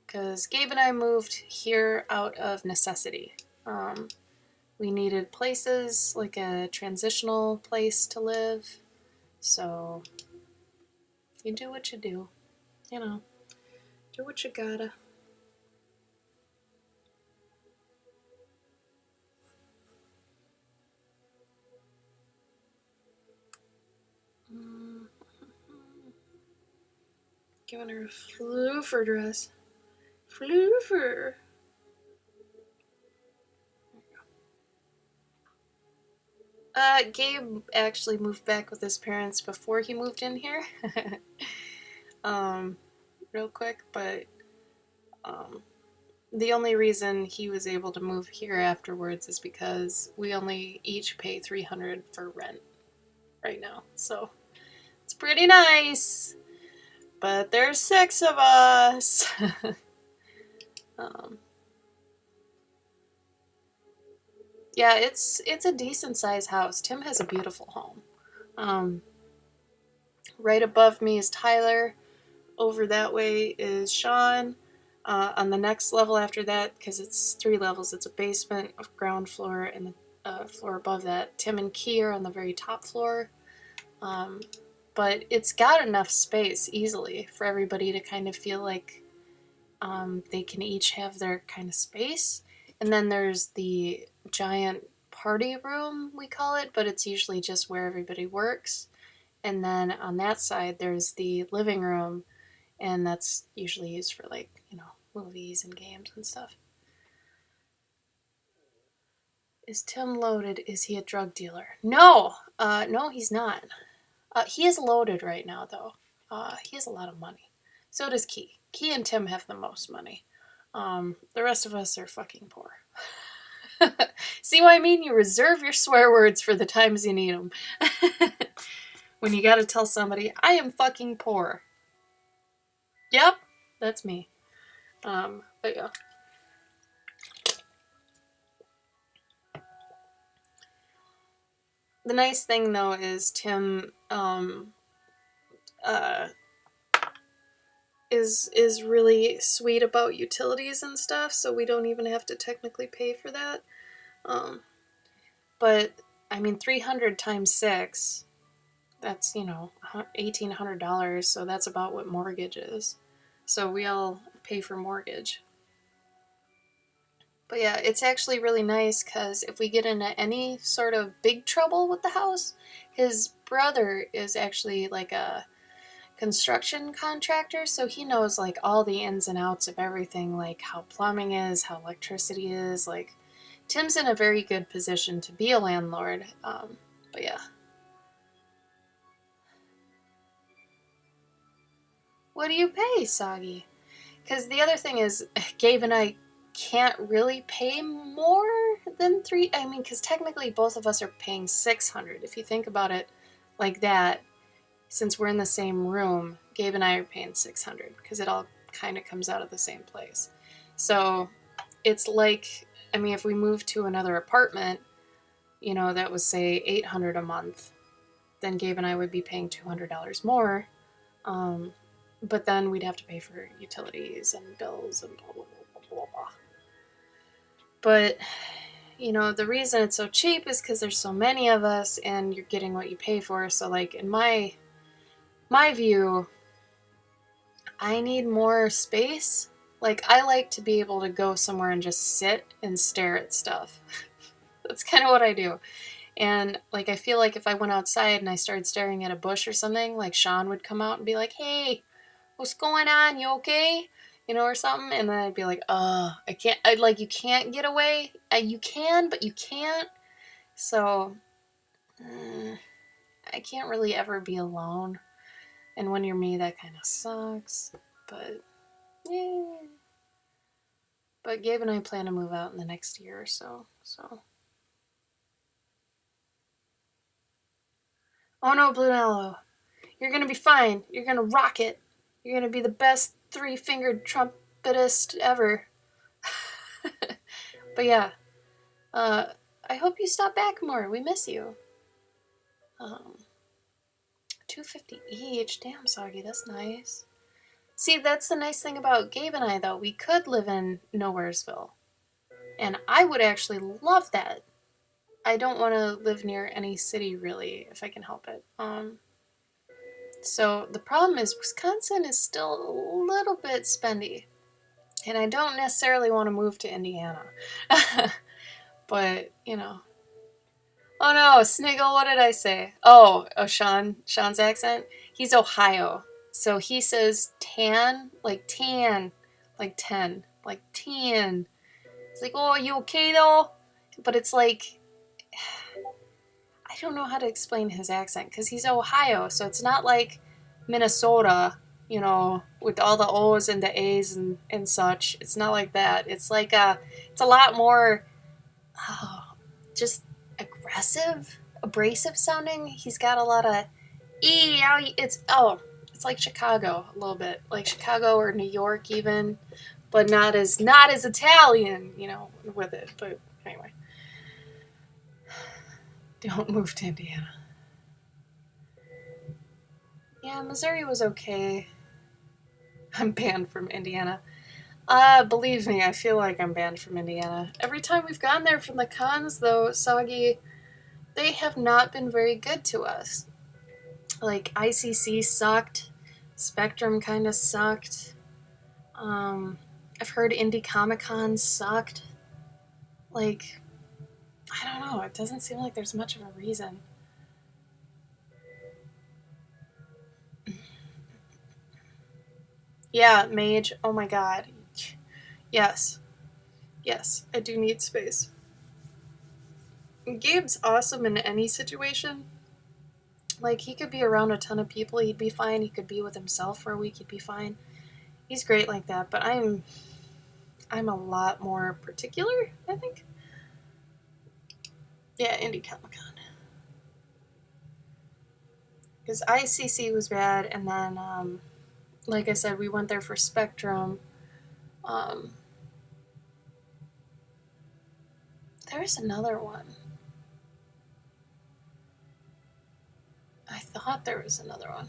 because Gabe and I moved here out of necessity. We needed places, like a transitional place to live. So you do what you do, do what you gotta. Giving her a floofer dress. Floofer. Gabe actually moved back with his parents before he moved in here. Real quick, but the only reason he was able to move here afterwards is because we only each pay $300 for rent right now. So it's pretty nice. But there's 6 of us. Yeah, it's a decent sized house. Tim has a beautiful home. Right above me is Tyler. Over that way is Sean. On the next level after that, because it's 3 levels, it's a basement, a ground floor, and the floor above that. Tim and Key are on the very top floor. But it's got enough space easily for everybody to kind of feel like they can each have their kind of space. And then there's the giant party room, we call it, but it's usually just where everybody works. And then on that side, there's the living room, and that's usually used for, like, movies and games and stuff. Is Tim loaded? Is he a drug dealer? No! No, he's not. He is loaded right now, though. He has a lot of money. So does Key. Key and Tim have the most money. The rest of us are fucking poor. See what I mean? You reserve your swear words for the times you need them. When you gotta tell somebody, I am fucking poor. Yep, that's me. But yeah. The nice thing, though, is Tim is really sweet about utilities and stuff, so we don't even have to technically pay for that. But I mean, 300 times 6, that's, $1,800, so that's about what mortgage is. So we all pay for mortgage. But yeah, it's actually really nice because if we get into any sort of big trouble with the house, his brother is actually like a construction contractor, so he knows like all the ins and outs of everything, like how plumbing is, how electricity is. Like, Tim's in a very good position to be a landlord. But yeah. What do you pay, Soggy? Because the other thing is, Gabe and I can't really pay more than 3. I mean, because technically both of us are paying $600. If you think about it like that, since we're in the same room, Gabe and I are paying $600 because it all kind of comes out of the same place. So it's like, I mean, if we moved to another apartment, that was, say, $800 a month, then Gabe and I would be paying $200 more. But then we'd have to pay for utilities and bills and blah, blah, blah, blah, blah, blah. But, the reason it's so cheap is because there's so many of us and you're getting what you pay for. So, like, in my view, I need more space. Like, I like to be able to go somewhere and just sit and stare at stuff. That's kind of what I do. And, like, I feel like if I went outside and I started staring at a bush or something, like, Sean would come out and be like, hey, what's going on? You okay? Or something. And then I'd be like, I can't. You can't get away. You can, but you can't. So, I can't really ever be alone. And when you're me, that kind of sucks. But, yeah. But Gabe and I plan to move out in the next year or so. Oh no, Blue Nello. You're gonna be fine. You're gonna rock it. You're gonna be the best 3-fingered trumpetist ever. But yeah. I hope you stop back more. We miss you. $2.50 each. Damn, Soggy, that's nice. See, that's the nice thing about Gabe and I, though. We could live in Nowheresville. And I would actually love that. I don't want to live near any city, really, if I can help it. So the problem is Wisconsin is still a little bit spendy. And I don't necessarily want to move to Indiana. But, you know. Oh no, Sniggle, what did I say? Oh, Sean's accent? He's Ohio. So he says tan, like 10. Like 10. Like 10. It's like, oh, are you okay though? But it's like, I don't know how to explain his accent because he's Ohio, so it's not like Minnesota, you know, with all the O's and the A's and such. It's not like that. It's like it's a lot more, just aggressive, abrasive sounding. He's got a lot of it's like Chicago a little bit, like Chicago or New York even, but not as Italian, you know, with it. But anyway. Don't move to Indiana. Yeah, Missouri was okay. I'm banned from Indiana. Believe me, I feel like I'm banned from Indiana. Every time we've gone there from the cons, though, Soggy, they have not been very good to us. Like, ICC sucked. Spectrum kind of sucked. I've heard Indie Comic Con sucked. Like, I don't know. It doesn't seem like there's much of a reason. Yeah, Mage. Oh my god. Yes. Yes, I do need space. Gabe's awesome in any situation. Like, he could be around a ton of people, he'd be fine. He could be with himself for a week, he'd be fine. He's great like that, but I'm a lot more particular, I think. Yeah, Indie Comic Con. Because ICC was bad, and then, like I said, we went there for Spectrum. There's another one. I thought there was another one.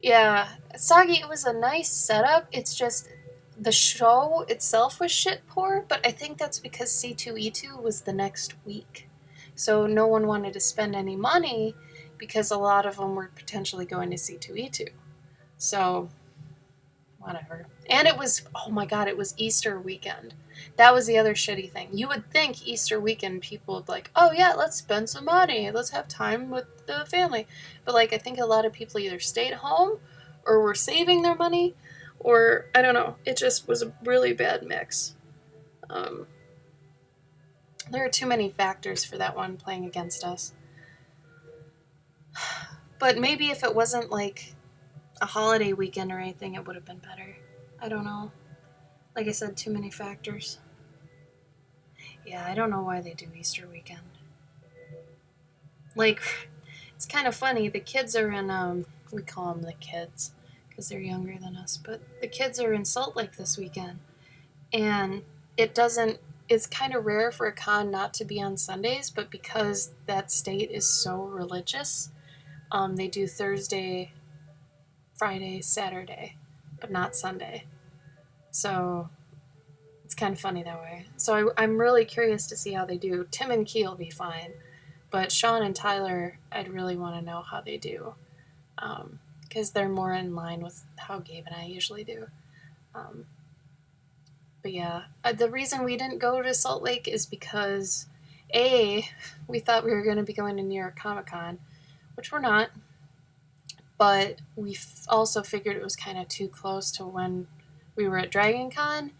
Yeah, Soggy, it was a nice setup. It's just the show itself was shit poor, but I think that's because C2E2 was the next week. So no one wanted to spend any money because a lot of them were potentially going to C2E2. So, whatever. And it was, oh my god, it was Easter weekend. That was the other shitty thing. You would think Easter weekend people would like, oh yeah, let's spend some money. Let's have time with the family. But like, I think a lot of people either stayed home or were saving their money, or I don't know. It just was a really bad mix. There are too many factors for that one playing against us. But maybe if it wasn't like a holiday weekend or anything, it would have been better. I don't know. Like I said, too many factors. Yeah, I don't know why they do Easter weekend. Like, it's kind of funny. The kids are in, we call them the kids because they're younger than us, but the kids are in Salt Lake this weekend. And it's kind of rare for a con not to be on Sundays, but because that state is so religious, they do Thursday, Friday, Saturday, but not Sunday. So it's kind of funny that way. So I'm really curious to see how they do. Tim and Key will be fine, but Sean and Tyler, I'd really want to know how they do, because they're more in line with how Gabe and I usually do. But yeah, the reason we didn't go to Salt Lake is because, A, we thought we were going to be going to New York Comic Con, which we're not, but we also figured it was kind of too close to when we were at Dragon Con,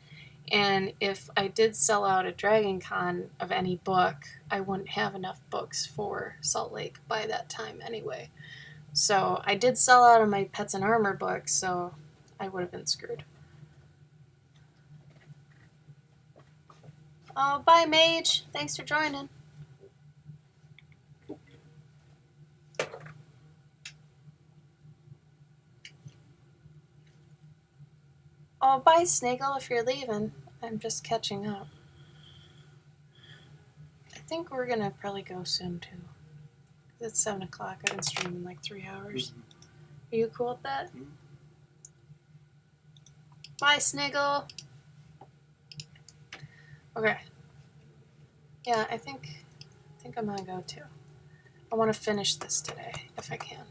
and if I did sell out at Dragon Con of any book, I wouldn't have enough books for Salt Lake by that time anyway. So I did sell out of my Pets and Armor books, so I would have been screwed. Oh, bye, Mage. Thanks for joining. Oh, bye, Sniggle, if you're leaving. I'm just catching up. think we're gonna probably go soon too. It's 7 o'clock. I didn't stream in like 3 hours. Are you cool with that? Bye, Sniggle. Okay. Yeah, I think I'm gonna go too. I want to finish this today if I can.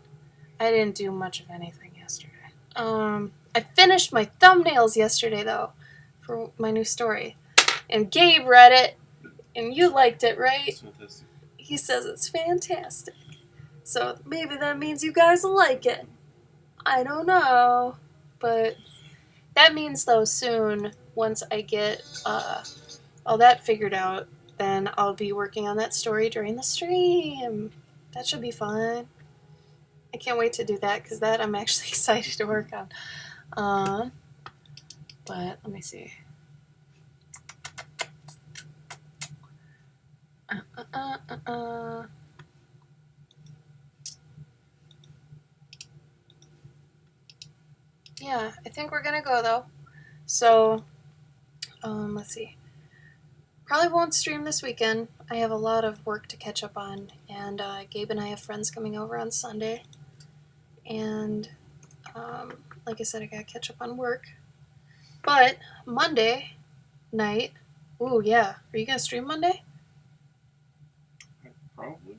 I didn't do much of anything yesterday. I finished my thumbnails yesterday though for my new story, and Gabe read it, and you liked it, right?
It's fantastic.
He says it's fantastic. So maybe that means you guys will like it. I don't know, but that means though soon, once I get all that figured out, then I'll be working on that story during the stream. That should be fun. I can't wait to do that because that I'm actually excited to work on. But let me see. Yeah, I think we're gonna go though. So, let's see. Probably won't stream this weekend. I have a lot of work to catch up on, and Gabe and I have friends coming over on Sunday. And like I said, I gotta catch up on work. But Monday night, ooh yeah, are you gonna stream Monday?
Probably.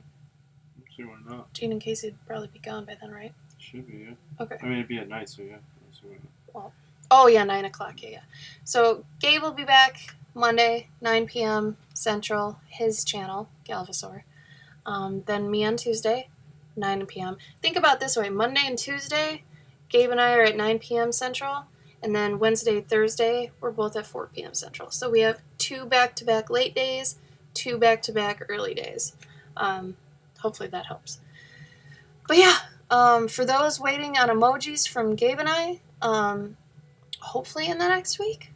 I'm sure why not.
Gene and Casey would probably be gone by then, right?
Should be, yeah.
Okay.
I mean, it'd be at night, so yeah.
Well, oh yeah, 9 o'clock, yeah. So Gabe will be back Monday, 9 p.m. Central, his channel, Galvasaur. Then me on Tuesday, 9 p.m. Think about it this way, Monday and Tuesday, Gabe and I are at 9 p.m. Central, and then Wednesday, Thursday, we're both at 4 p.m. Central. So we have 2 back-to-back late days, 2 back-to-back early days. Hopefully that helps. But yeah, for those waiting on emojis from Gabe and I, hopefully in the next week.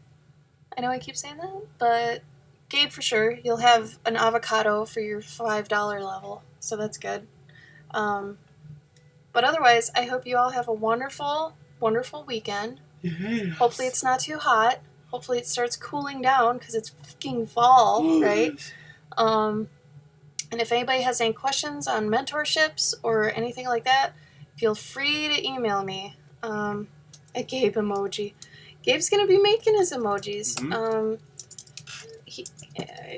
I know I keep saying that, but Gabe for sure. You'll have an avocado for your $5 level, so that's good. But otherwise, I hope you all have a wonderful, wonderful weekend.
Yes.
Hopefully it's not too hot. Hopefully it starts cooling down because it's fucking fall, right? And if anybody has any questions on mentorships or anything like that, feel free to email me. A Gabe emoji. Gabe's gonna be making his emojis.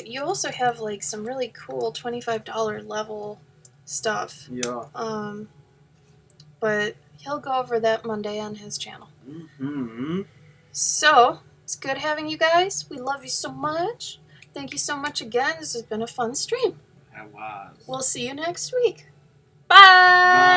You also have like some really cool $25 level stuff.
Yeah.
But he'll go over that Monday on his channel.
Mm-hmm.
So it's good having you guys. We love you so much. Thank you so much again. This has been a fun stream.
That was.
We'll see you next week. Bye. Bye.